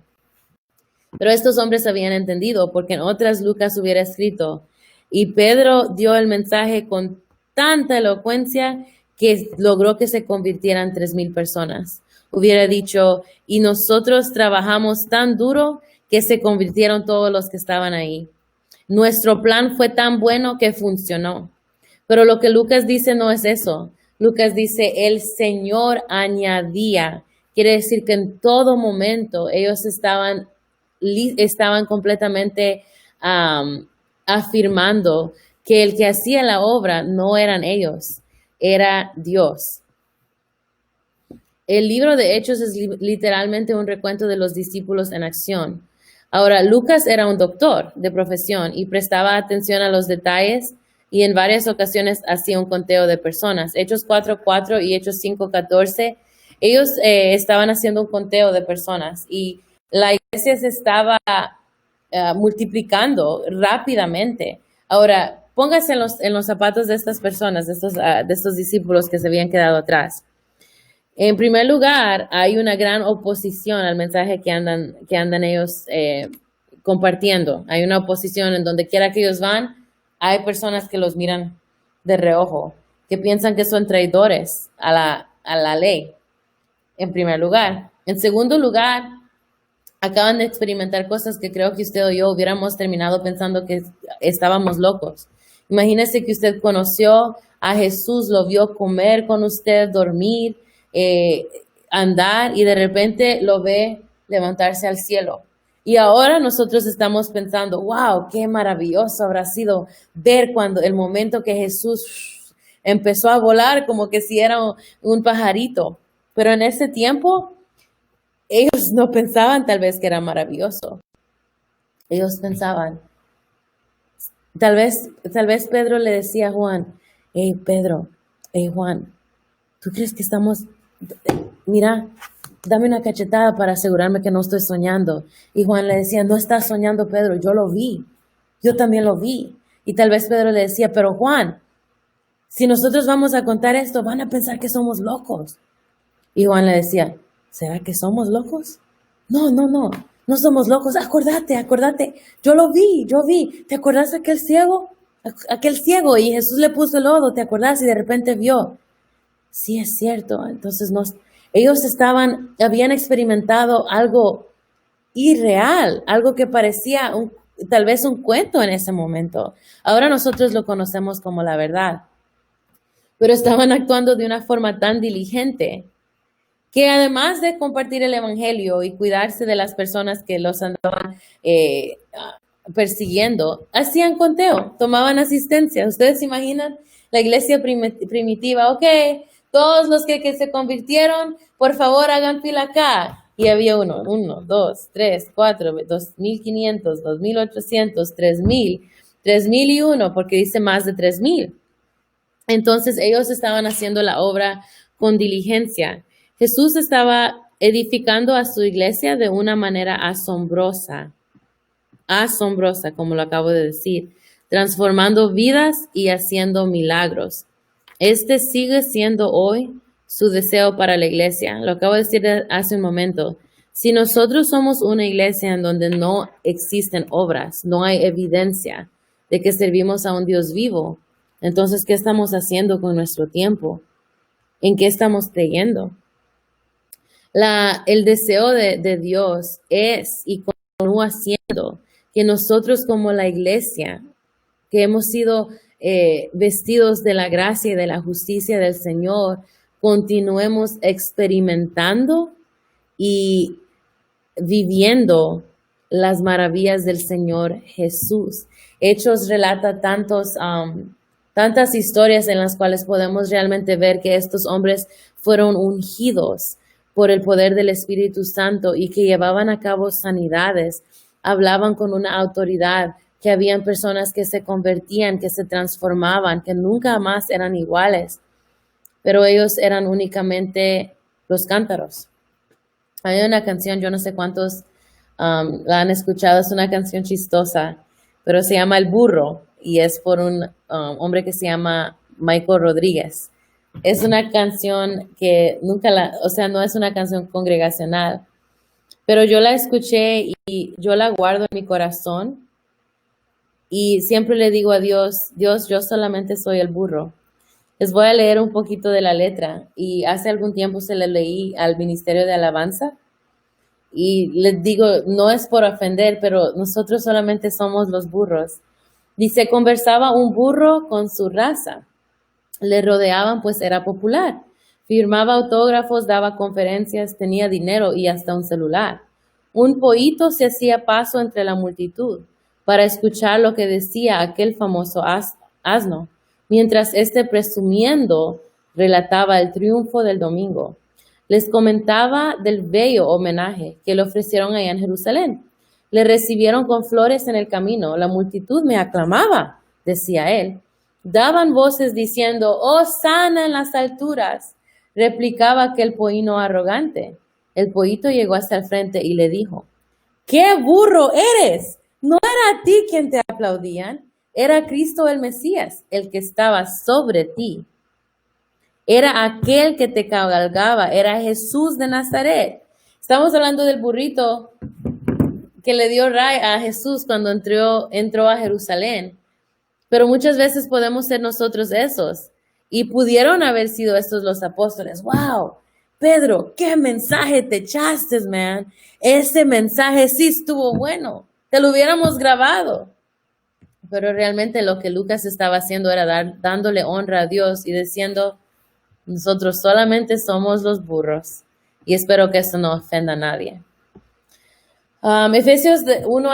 S2: Pero estos hombres habían entendido, porque en otras Lucas hubiera escrito, y Pedro dio el mensaje con tanta elocuencia que logró que se convirtieran 3,000 personas. Hubiera dicho, y nosotros trabajamos tan duro que se convirtieron todos los que estaban ahí. Nuestro plan fue tan bueno que funcionó. Pero lo que Lucas dice no es eso. Lucas dice, el Señor añadía. Quiere decir que en todo momento ellos estaban completamente afirmando que el que hacía la obra no eran ellos, era Dios. El libro de Hechos es literalmente un recuento de los discípulos en acción. Ahora, Lucas era un doctor de profesión y prestaba atención a los detalles y en varias ocasiones hacía un conteo de personas. Hechos 4:4 y Hechos 5:14, ellos estaban haciendo un conteo de personas y la iglesia se estaba multiplicando rápidamente. Ahora, póngase en los zapatos de estas personas, de estos discípulos que se habían quedado atrás. En primer lugar, hay una gran oposición al mensaje que andan ellos compartiendo. Hay una oposición en donde quiera que ellos van, hay personas que los miran de reojo, que piensan que son traidores a la ley, en primer lugar. En segundo lugar, acaban de experimentar cosas que creo que usted o yo hubiéramos terminado pensando que estábamos locos. Imagínese que usted conoció a Jesús, lo vio comer con usted, dormir, eh, andar y de repente lo ve levantarse al cielo. Y ahora nosotros estamos pensando, wow, qué maravilloso habrá sido ver cuando el momento que Jesús empezó a volar como que si era un pajarito. Pero en ese tiempo ellos no pensaban tal vez que era maravilloso. Ellos pensaban, tal vez Pedro le decía a Juan, hey Pedro, hey Juan, ¿tú crees que estamos, mira, dame una cachetada para asegurarme que no estoy soñando? Y Juan le decía, no estás soñando, Pedro, yo lo vi, yo también lo vi. Y tal vez Pedro le decía, pero Juan, si nosotros vamos a contar esto, van a pensar que somos locos. Y Juan le decía, ¿será que somos locos? No, no, no, no somos locos. Acordate, yo vi. ¿Te acordás de aquel ciego? Aquel ciego y Jesús le puso el lodo, ¿te acordás? Y de repente vio. Sí, es cierto. Entonces ellos habían experimentado algo irreal, algo que parecía tal vez un cuento en ese momento. Ahora nosotros lo conocemos como la verdad, pero estaban actuando de una forma tan diligente que además de compartir el evangelio y cuidarse de las personas que los andaban persiguiendo, hacían conteo, tomaban asistencia. Ustedes se imaginan la iglesia primitiva, ok, todos los que se convirtieron, por favor hagan fila acá. Y había uno, dos, tres, cuatro, 2.500, 2.800, 3.000, 3.001, porque dice más de 3.000. Entonces ellos estaban haciendo la obra con diligencia. Jesús estaba edificando a su iglesia de una manera asombrosa, como lo acabo de decir, transformando vidas y haciendo milagros. Este sigue siendo hoy su deseo para la iglesia. Lo acabo de decir hace un momento. Si nosotros somos una iglesia en donde no existen obras, no hay evidencia de que servimos a un Dios vivo, entonces, ¿qué estamos haciendo con nuestro tiempo? ¿En qué estamos creyendo? El deseo de Dios es y continúa siendo que nosotros como la iglesia, que hemos sido vestidos de la gracia y de la justicia del Señor, continuemos experimentando y viviendo las maravillas del Señor Jesús. Hechos relata tantas historias en las cuales podemos realmente ver que estos hombres fueron ungidos por el poder del Espíritu Santo y que llevaban a cabo sanidades, hablaban con una autoridad, que habían personas que se convertían, que se transformaban, que nunca más eran iguales, pero ellos eran únicamente los cántaros. Hay una canción, yo no sé cuántos la han escuchado, es una canción chistosa, pero se llama El Burro y es por un hombre que se llama Michael Rodríguez. Es una canción que o sea, no es una canción congregacional, pero yo la escuché y yo la guardo en mi corazón y siempre le digo a Dios, Dios, yo solamente soy el burro. Les voy a leer un poquito de la letra y hace algún tiempo se le leí al Ministerio de Alabanza y les digo, no es por ofender, pero nosotros solamente somos los burros. Dice, conversaba un burro con su raza. Le rodeaban pues era popular. Firmaba autógrafos, daba conferencias, tenía dinero y hasta un celular. Un pollito se hacía paso entre la multitud para escuchar lo que decía aquel famoso asno, mientras éste presumiendo relataba el triunfo del domingo. Les comentaba del bello homenaje que le ofrecieron allá en Jerusalén. Le recibieron con flores en el camino. La multitud me aclamaba, decía él. Daban voces diciendo, ¡oh, sana en las alturas! Replicaba aquel pollino arrogante. El pollito llegó hasta el frente y le dijo, ¡qué burro eres! No era a ti quien te aplaudían, era Cristo el Mesías, el que estaba sobre ti. era aquel que te cabalgaba, era Jesús de Nazaret. Estamos hablando del burrito que le dio ray a Jesús cuando entró a Jerusalén. Pero muchas veces podemos ser nosotros esos. Y pudieron haber sido estos los apóstoles. ¡Wow! Pedro, ¿qué mensaje te echaste, man? Ese mensaje sí estuvo bueno. Te lo hubiéramos grabado. Pero realmente lo que Lucas estaba haciendo era dándole honra a Dios y diciendo, nosotros solamente somos los burros. Y espero que eso no ofenda a nadie. Efesios 1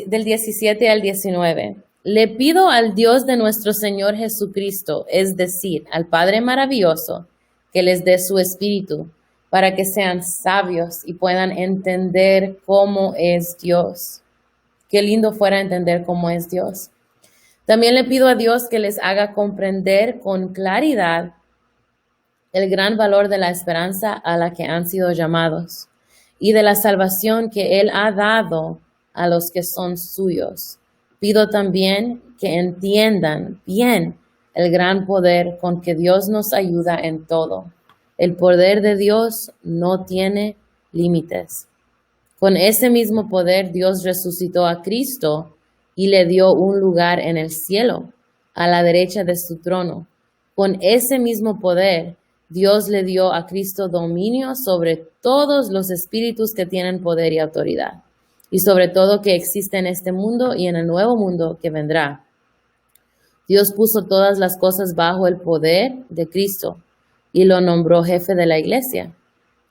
S2: del 17 al 19. Le pido al Dios de nuestro Señor Jesucristo, es decir, al Padre maravilloso, que les dé su espíritu, para que sean sabios y puedan entender cómo es Dios. Qué lindo fuera entender cómo es Dios. También le pido a Dios que les haga comprender con claridad el gran valor de la esperanza a la que han sido llamados y de la salvación que Él ha dado a los que son suyos. Pido también que entiendan bien el gran poder con que Dios nos ayuda en todo. El poder de Dios no tiene límites. Con ese mismo poder Dios resucitó a Cristo y le dio un lugar en el cielo, a la derecha de su trono. Con ese mismo poder Dios le dio a Cristo dominio sobre todos los espíritus que tienen poder y autoridad, y sobre todo que existe en este mundo y en el nuevo mundo que vendrá. Dios puso todas las cosas bajo el poder de Cristo y lo nombró jefe de la iglesia.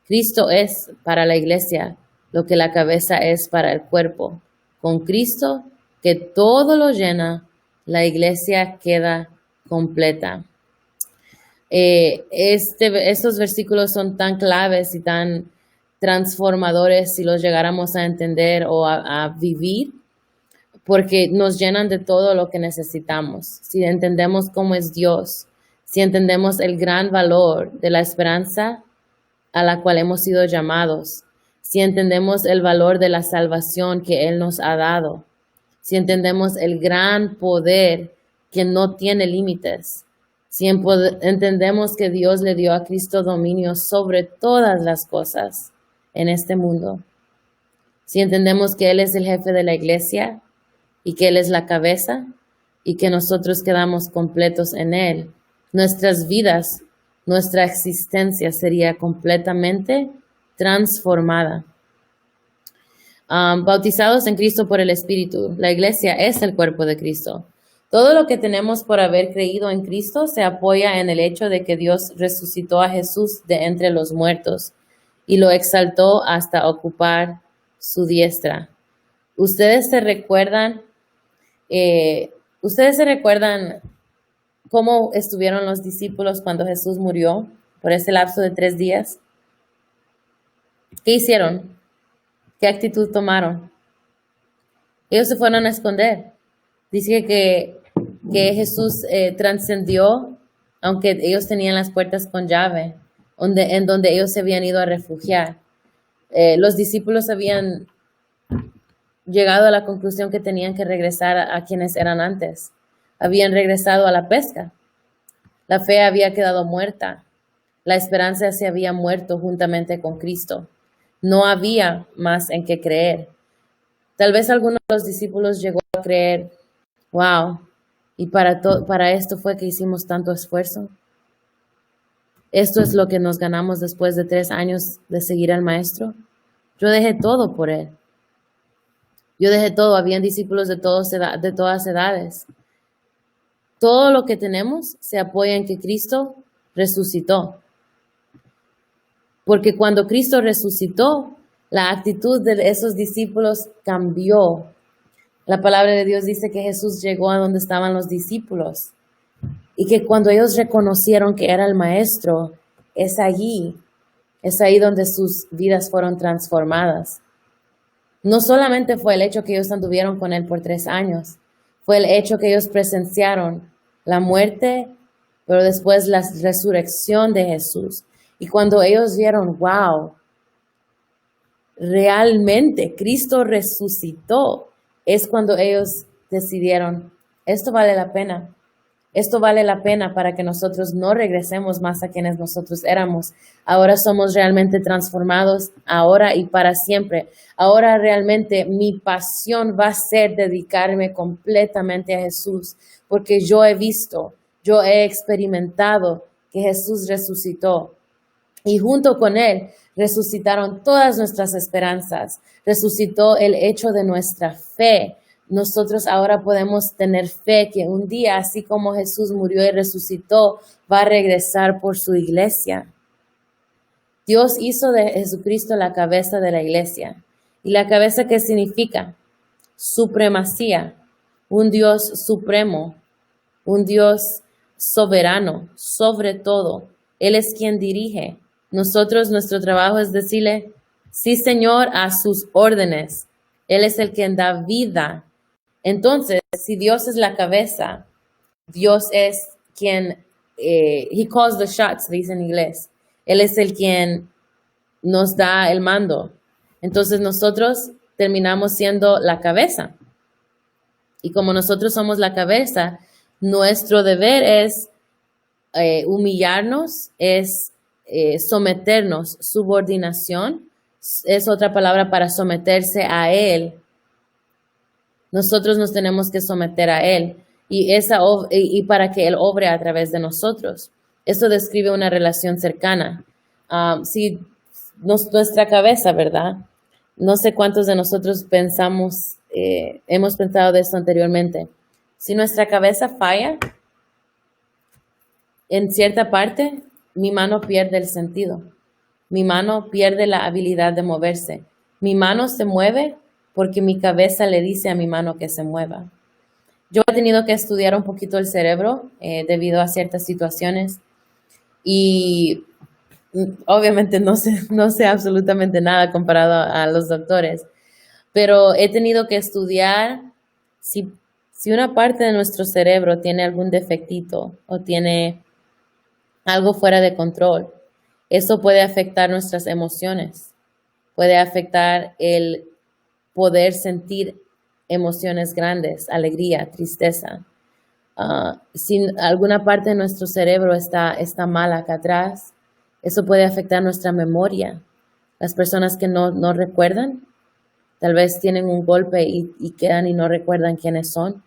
S2: Cristo es para la iglesia lo que la cabeza es para el cuerpo. Con Cristo, que todo lo llena, la iglesia queda completa. Estos versículos son tan claves y tan transformadores si los llegáramos a entender o a vivir, porque nos llenan de todo lo que necesitamos. Si entendemos cómo es Dios, si entendemos el gran valor de la esperanza a la cual hemos sido llamados, si entendemos el valor de la salvación que Él nos ha dado, si entendemos el gran poder que no tiene límites, si entendemos que Dios le dio a Cristo dominio sobre todas las cosas en este mundo, si entendemos que Él es el jefe de la iglesia y que Él es la cabeza y que nosotros quedamos completos en Él, nuestras vidas, nuestra existencia sería completamente transformada. Bautizados en Cristo por el Espíritu, la iglesia es el cuerpo de Cristo. Todo lo que tenemos por haber creído en Cristo se apoya en el hecho de que Dios resucitó a Jesús de entre los muertos y lo exaltó hasta ocupar su diestra. ¿Ustedes se recuerdan cómo estuvieron los discípulos cuando Jesús murió por ese lapso de 3 días? ¿Qué hicieron? ¿Qué actitud tomaron? Ellos se fueron a esconder. Dice que Jesús trascendió, aunque ellos tenían las puertas con llave, en donde ellos se habían ido a refugiar. Los discípulos habían llegado a la conclusión que tenían que regresar a quienes eran antes. Habían regresado a la pesca. La fe había quedado muerta. La esperanza se había muerto juntamente con Cristo. No había más en qué creer. Tal vez alguno de los discípulos llegó a creer, wow, y para esto fue que hicimos tanto esfuerzo. Esto es lo que nos ganamos después de 3 años de seguir al Maestro. Yo dejé todo por Él. Yo dejé todo. Habían discípulos de todas edades. Todo lo que tenemos se apoya en que Cristo resucitó. Porque cuando Cristo resucitó, la actitud de esos discípulos cambió. La palabra de Dios dice que Jesús llegó a donde estaban los discípulos y que cuando ellos reconocieron que era el Maestro, es ahí donde sus vidas fueron transformadas. No solamente fue el hecho que ellos anduvieron con Él por 3 años, fue el hecho que ellos presenciaron la muerte, pero después la resurrección de Jesús. Y cuando ellos vieron, wow, realmente Cristo resucitó, es cuando ellos decidieron, esto vale la pena. Esto vale la pena para que nosotros no regresemos más a quienes nosotros éramos. Ahora somos realmente transformados, ahora y para siempre. Ahora realmente mi pasión va a ser dedicarme completamente a Jesús, porque yo he visto, yo he experimentado que Jesús resucitó. Y junto con Él resucitaron todas nuestras esperanzas, resucitó el hecho de nuestra fe. Nosotros ahora podemos tener fe que un día, así como Jesús murió y resucitó, va a regresar por su iglesia. Dios hizo de Jesucristo la cabeza de la iglesia. ¿Y la cabeza qué significa? Supremacía, un Dios supremo, un Dios soberano, sobre todo. Él es quien dirige. Nosotros, nuestro trabajo es decirle, sí, Señor, a sus órdenes. Él es el quien da vida. Entonces, si Dios es la cabeza, Dios es quien, he calls the shots, dice en inglés. Él es el quien nos da el mando. Entonces, nosotros terminamos siendo la cabeza. Y como nosotros somos la cabeza, nuestro deber es humillarnos, es someternos, subordinación, es otra palabra para someterse a Él. Nosotros nos tenemos que someter a Él y para que Él obre a través de nosotros. Esto describe una relación cercana. Si nuestra cabeza, ¿verdad? No sé cuántos de nosotros hemos pensado de esto anteriormente. Si nuestra cabeza falla, en cierta parte, mi mano pierde el sentido. Mi mano pierde la habilidad de moverse. Mi mano se mueve porque mi cabeza le dice a mi mano que se mueva. Yo he tenido que estudiar un poquito el cerebro debido a ciertas situaciones y obviamente no sé absolutamente nada comparado a los doctores, pero he tenido que estudiar si una parte de nuestro cerebro tiene algún defectito o tiene algo fuera de control, eso puede afectar nuestras emociones, puede afectar el poder sentir emociones grandes, alegría, tristeza. Si alguna parte de nuestro cerebro está mal acá atrás, eso puede afectar nuestra memoria. Las personas que no recuerdan, tal vez tienen un golpe y quedan y no recuerdan quiénes son.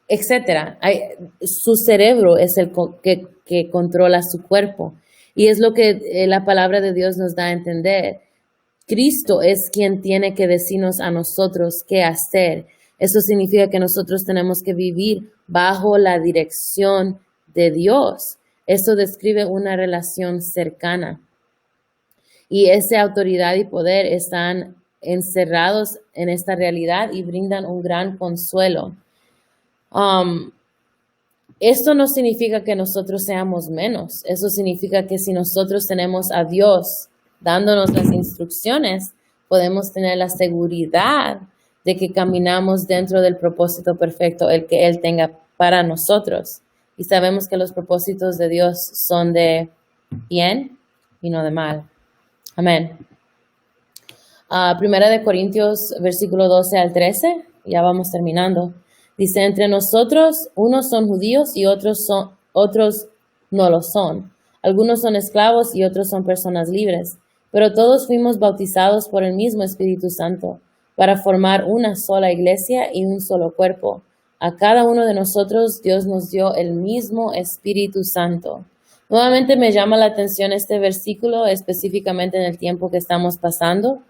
S2: Etcétera. Su cerebro es el que controla su cuerpo. Y es lo que la palabra de Dios nos da a entender. Cristo es quien tiene que decirnos a nosotros qué hacer. Eso significa que nosotros tenemos que vivir bajo la dirección de Dios. Eso describe una relación cercana. Y esa autoridad y poder están encerrados en esta realidad y brindan un gran consuelo. Esto no significa que nosotros seamos menos. Eso significa que si nosotros tenemos a Dios dándonos las instrucciones, podemos tener la seguridad de que caminamos dentro del propósito perfecto, el que Él tenga para nosotros. Y sabemos que los propósitos de Dios son de bien y no de mal. Amén. Primera de Corintios, versículo 12 al 13, ya vamos terminando. Dice, entre nosotros unos son judíos y otros no lo son. Algunos son esclavos y otros son personas libres. Pero todos fuimos bautizados por el mismo Espíritu Santo para formar una sola iglesia y un solo cuerpo. A cada uno de nosotros Dios nos dio el mismo Espíritu Santo. Nuevamente me llama la atención este versículo, específicamente en el tiempo que estamos pasando.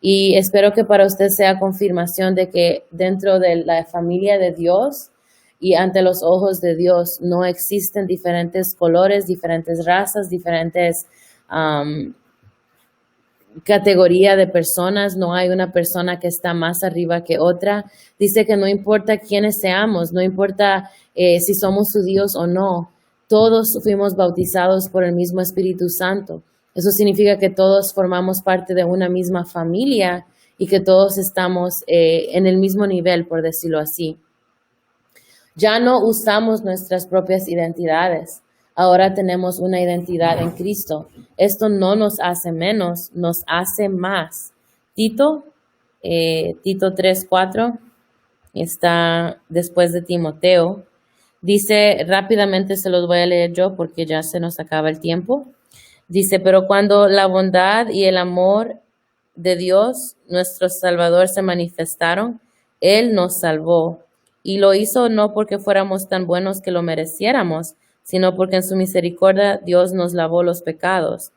S2: Y espero que para usted sea confirmación de que dentro de la familia de Dios y ante los ojos de Dios no existen diferentes colores, diferentes razas, diferentes categoría de personas, no hay una persona que está más arriba que otra. Dice que no importa quiénes seamos, no importa si somos judíos o no, todos fuimos bautizados por el mismo Espíritu Santo. Eso significa que todos formamos parte de una misma familia y que todos estamos en el mismo nivel, por decirlo así. Ya no usamos nuestras propias identidades. Ahora tenemos una identidad en Cristo. Esto no nos hace menos, nos hace más. Tito 3:4, está después de Timoteo. Dice, rápidamente se los voy a leer yo porque ya se nos acaba el tiempo. Dice, pero cuando la bondad y el amor de Dios, nuestro Salvador, se manifestaron, Él nos salvó. Y lo hizo no porque fuéramos tan buenos que lo mereciéramos, sino porque en su misericordia Dios nos lavó los pecados.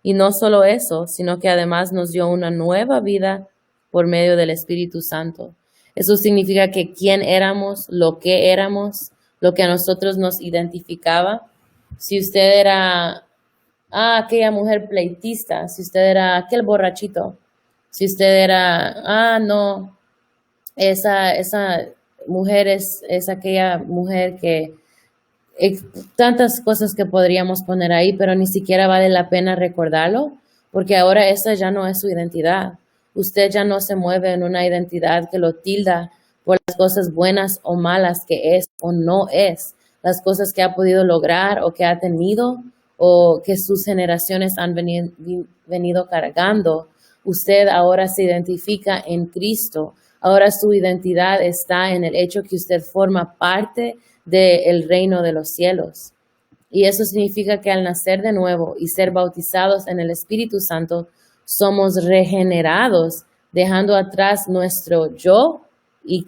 S2: Y no solo eso, sino que además nos dio una nueva vida por medio del Espíritu Santo. Eso significa que quién éramos, lo que a nosotros nos identificaba. Si usted era aquella mujer pleitista, si usted era aquel borrachito, si usted era, no, esa mujer es aquella mujer que tantas cosas que podríamos poner ahí, pero ni siquiera vale la pena recordarlo, porque ahora esa ya no es su identidad. Usted ya no se mueve en una identidad que lo tilda por las cosas buenas o malas que es o no es, las cosas que ha podido lograr o que ha tenido o que sus generaciones han venido cargando. Usted ahora se identifica en Cristo. Ahora su identidad está en el hecho que usted forma parte del reino de los cielos. Y eso significa que al nacer de nuevo y ser bautizados en el Espíritu Santo, somos regenerados, dejando atrás nuestro yo y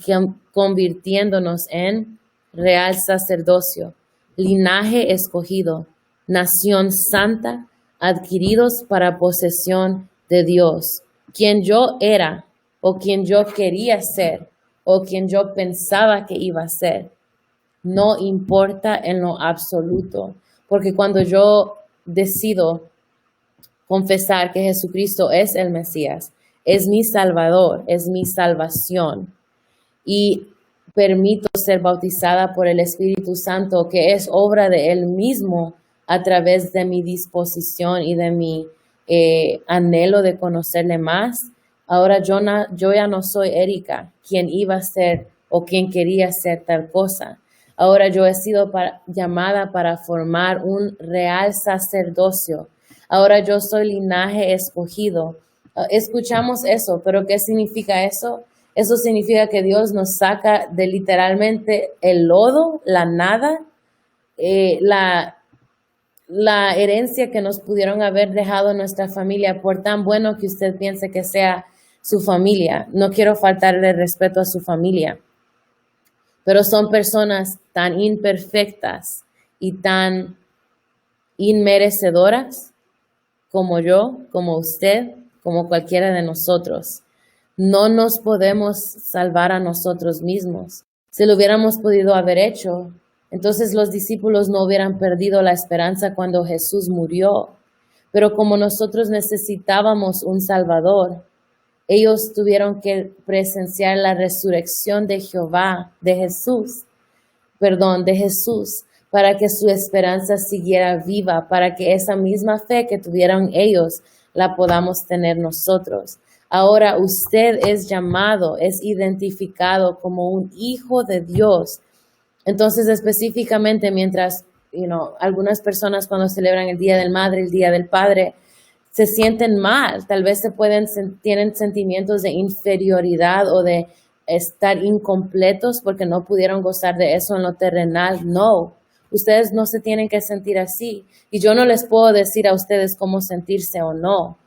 S2: convirtiéndonos en real sacerdocio, linaje escogido, nación santa, adquiridos para posesión de Dios. Quien yo era, o quien yo quería ser, o quien yo pensaba que iba a ser, no importa en lo absoluto, porque cuando yo decido confesar que Jesucristo es el Mesías, es mi Salvador, es mi salvación, y permito ser bautizada por el Espíritu Santo, que es obra de Él mismo a través de mi disposición y de mi anhelo de conocerle más. Ahora yo ya no soy Erika, quien iba a ser o quien quería ser tal cosa. Ahora yo he sido llamada para formar un real sacerdocio. Ahora yo soy linaje escogido. Escuchamos eso, pero ¿qué significa eso? Eso significa que Dios nos saca de literalmente el lodo, la nada, la herencia que nos pudieron haber dejado nuestra familia, por tan bueno que usted piense que sea su familia. No quiero faltarle respeto a su familia, pero son personas tan imperfectas y tan inmerecedoras como yo, como usted, como cualquiera de nosotros. No nos podemos salvar a nosotros mismos. Si lo hubiéramos podido haber hecho, entonces los discípulos no hubieran perdido la esperanza cuando Jesús murió. Pero como nosotros necesitábamos un Salvador, ellos tuvieron que presenciar la resurrección de Jesús, para que su esperanza siguiera viva, para que esa misma fe que tuvieron ellos la podamos tener nosotros. Ahora usted es llamado, es identificado como un hijo de Dios. Entonces, específicamente, mientras, algunas personas cuando celebran el Día del Madre, el Día del Padre, se sienten mal, tal vez tienen sentimientos de inferioridad o de estar incompletos porque no pudieron gozar de eso en lo terrenal. No, ustedes no se tienen que sentir así. Y yo no les puedo decir a ustedes cómo sentirse o no,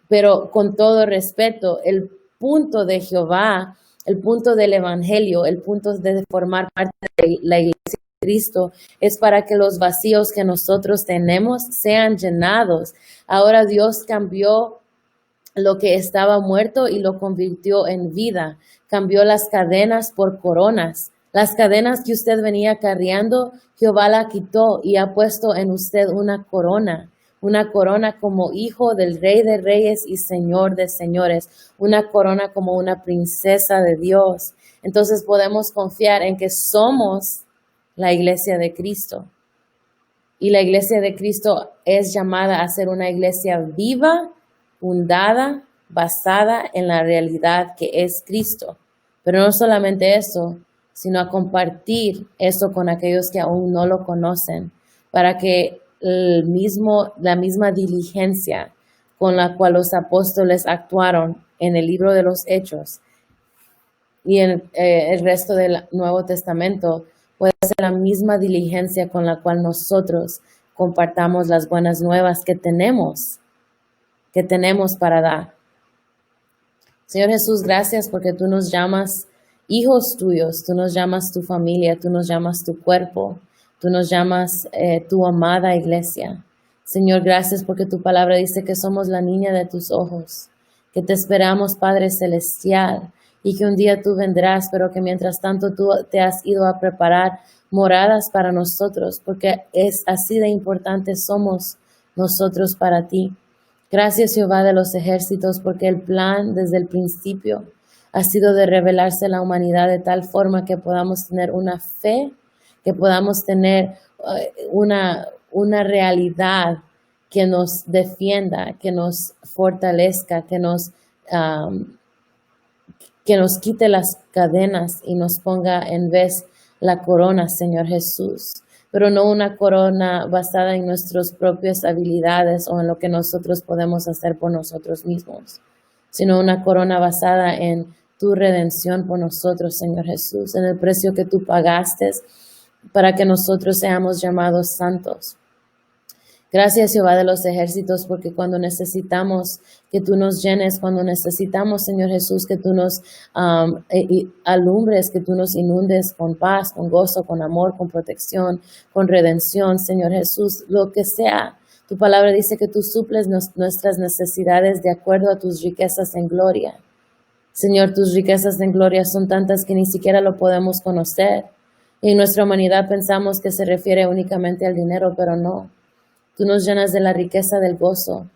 S2: pero con todo respeto, el punto de Jehová, el punto del Evangelio, el punto de formar parte de la Iglesia de Cristo es para que los vacíos que nosotros tenemos sean llenados. Ahora Dios cambió lo que estaba muerto y lo convirtió en vida. Cambió las cadenas por coronas. Las cadenas que usted venía cargando, Jehová la quitó y ha puesto en usted una corona como hijo del Rey de Reyes y Señor de Señores, una corona como una princesa de Dios. Entonces podemos confiar en que somos la iglesia de Cristo. Y la iglesia de Cristo es llamada a ser una iglesia viva, fundada, basada en la realidad que es Cristo. Pero no solamente eso, sino a compartir eso con aquellos que aún no lo conocen, para que la misma diligencia con la cual los apóstoles actuaron en el libro de los Hechos y en el resto del Nuevo Testamento puede ser la misma diligencia con la cual nosotros compartamos las buenas nuevas que tenemos para dar. Señor Jesús, gracias porque tú nos llamas hijos tuyos, tú nos llamas tu familia, tú nos llamas tu cuerpo, tú nos llamas tu amada iglesia. Señor, gracias porque tu palabra dice que somos la niña de tus ojos, que te esperamos, Padre Celestial, y que un día tú vendrás, pero que mientras tanto tú te has ido a preparar moradas para nosotros, porque es así de importante somos nosotros para ti. Gracias, Jehová de los ejércitos, porque el plan desde el principio ha sido de revelarse a la humanidad de tal forma que podamos tener una fe, que podamos tener una realidad que nos defienda, que nos fortalezca, que nos quite las cadenas y nos ponga en vez la corona, Señor Jesús. Pero no una corona basada en nuestras propias habilidades o en lo que nosotros podemos hacer por nosotros mismos, sino una corona basada en tu redención por nosotros, Señor Jesús, en el precio que tú pagaste para que nosotros seamos llamados santos. Gracias, Jehová de los ejércitos, porque cuando necesitamos que tú nos llenes, cuando necesitamos, Señor Jesús, que tú nos alumbres, que tú nos inundes con paz, con gozo, con amor, con protección, con redención, Señor Jesús, lo que sea. Tu palabra dice que tú suples nuestras necesidades de acuerdo a tus riquezas en gloria. Señor, tus riquezas en gloria son tantas que ni siquiera lo podemos conocer. En nuestra humanidad pensamos que se refiere únicamente al dinero, pero no. Tú nos llenas de la riqueza del gozo,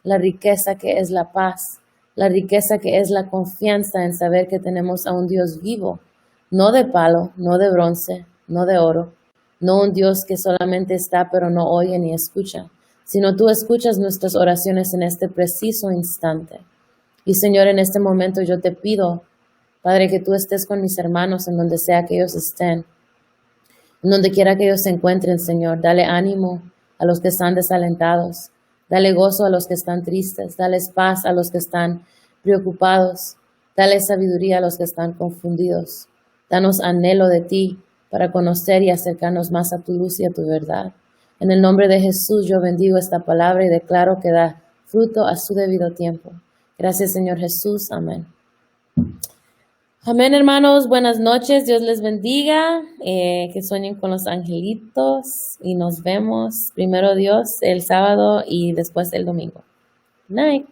S2: la riqueza que es la paz, la riqueza que es la confianza en saber que tenemos a un Dios vivo, no de palo, no de bronce, no de oro, no un Dios que solamente está pero no oye ni escucha, sino tú escuchas nuestras oraciones en este preciso instante. Y Señor, en este momento yo te pido, Padre, que tú estés con mis hermanos en donde sea que ellos estén, en donde quiera que ellos se encuentren, Señor, dale ánimo a los que están desalentados, dale gozo a los que están tristes, dale paz a los que están preocupados, dale sabiduría a los que están confundidos. Danos anhelo de ti para conocer y acercarnos más a tu luz y a tu verdad. En el nombre de Jesús yo bendigo esta palabra y declaro que da fruto a su debido tiempo. Gracias, Señor Jesús. Amén. Amén, hermanos. Buenas noches. Dios les bendiga. Que sueñen con los angelitos y nos vemos primero Dios el sábado y después el domingo. Night.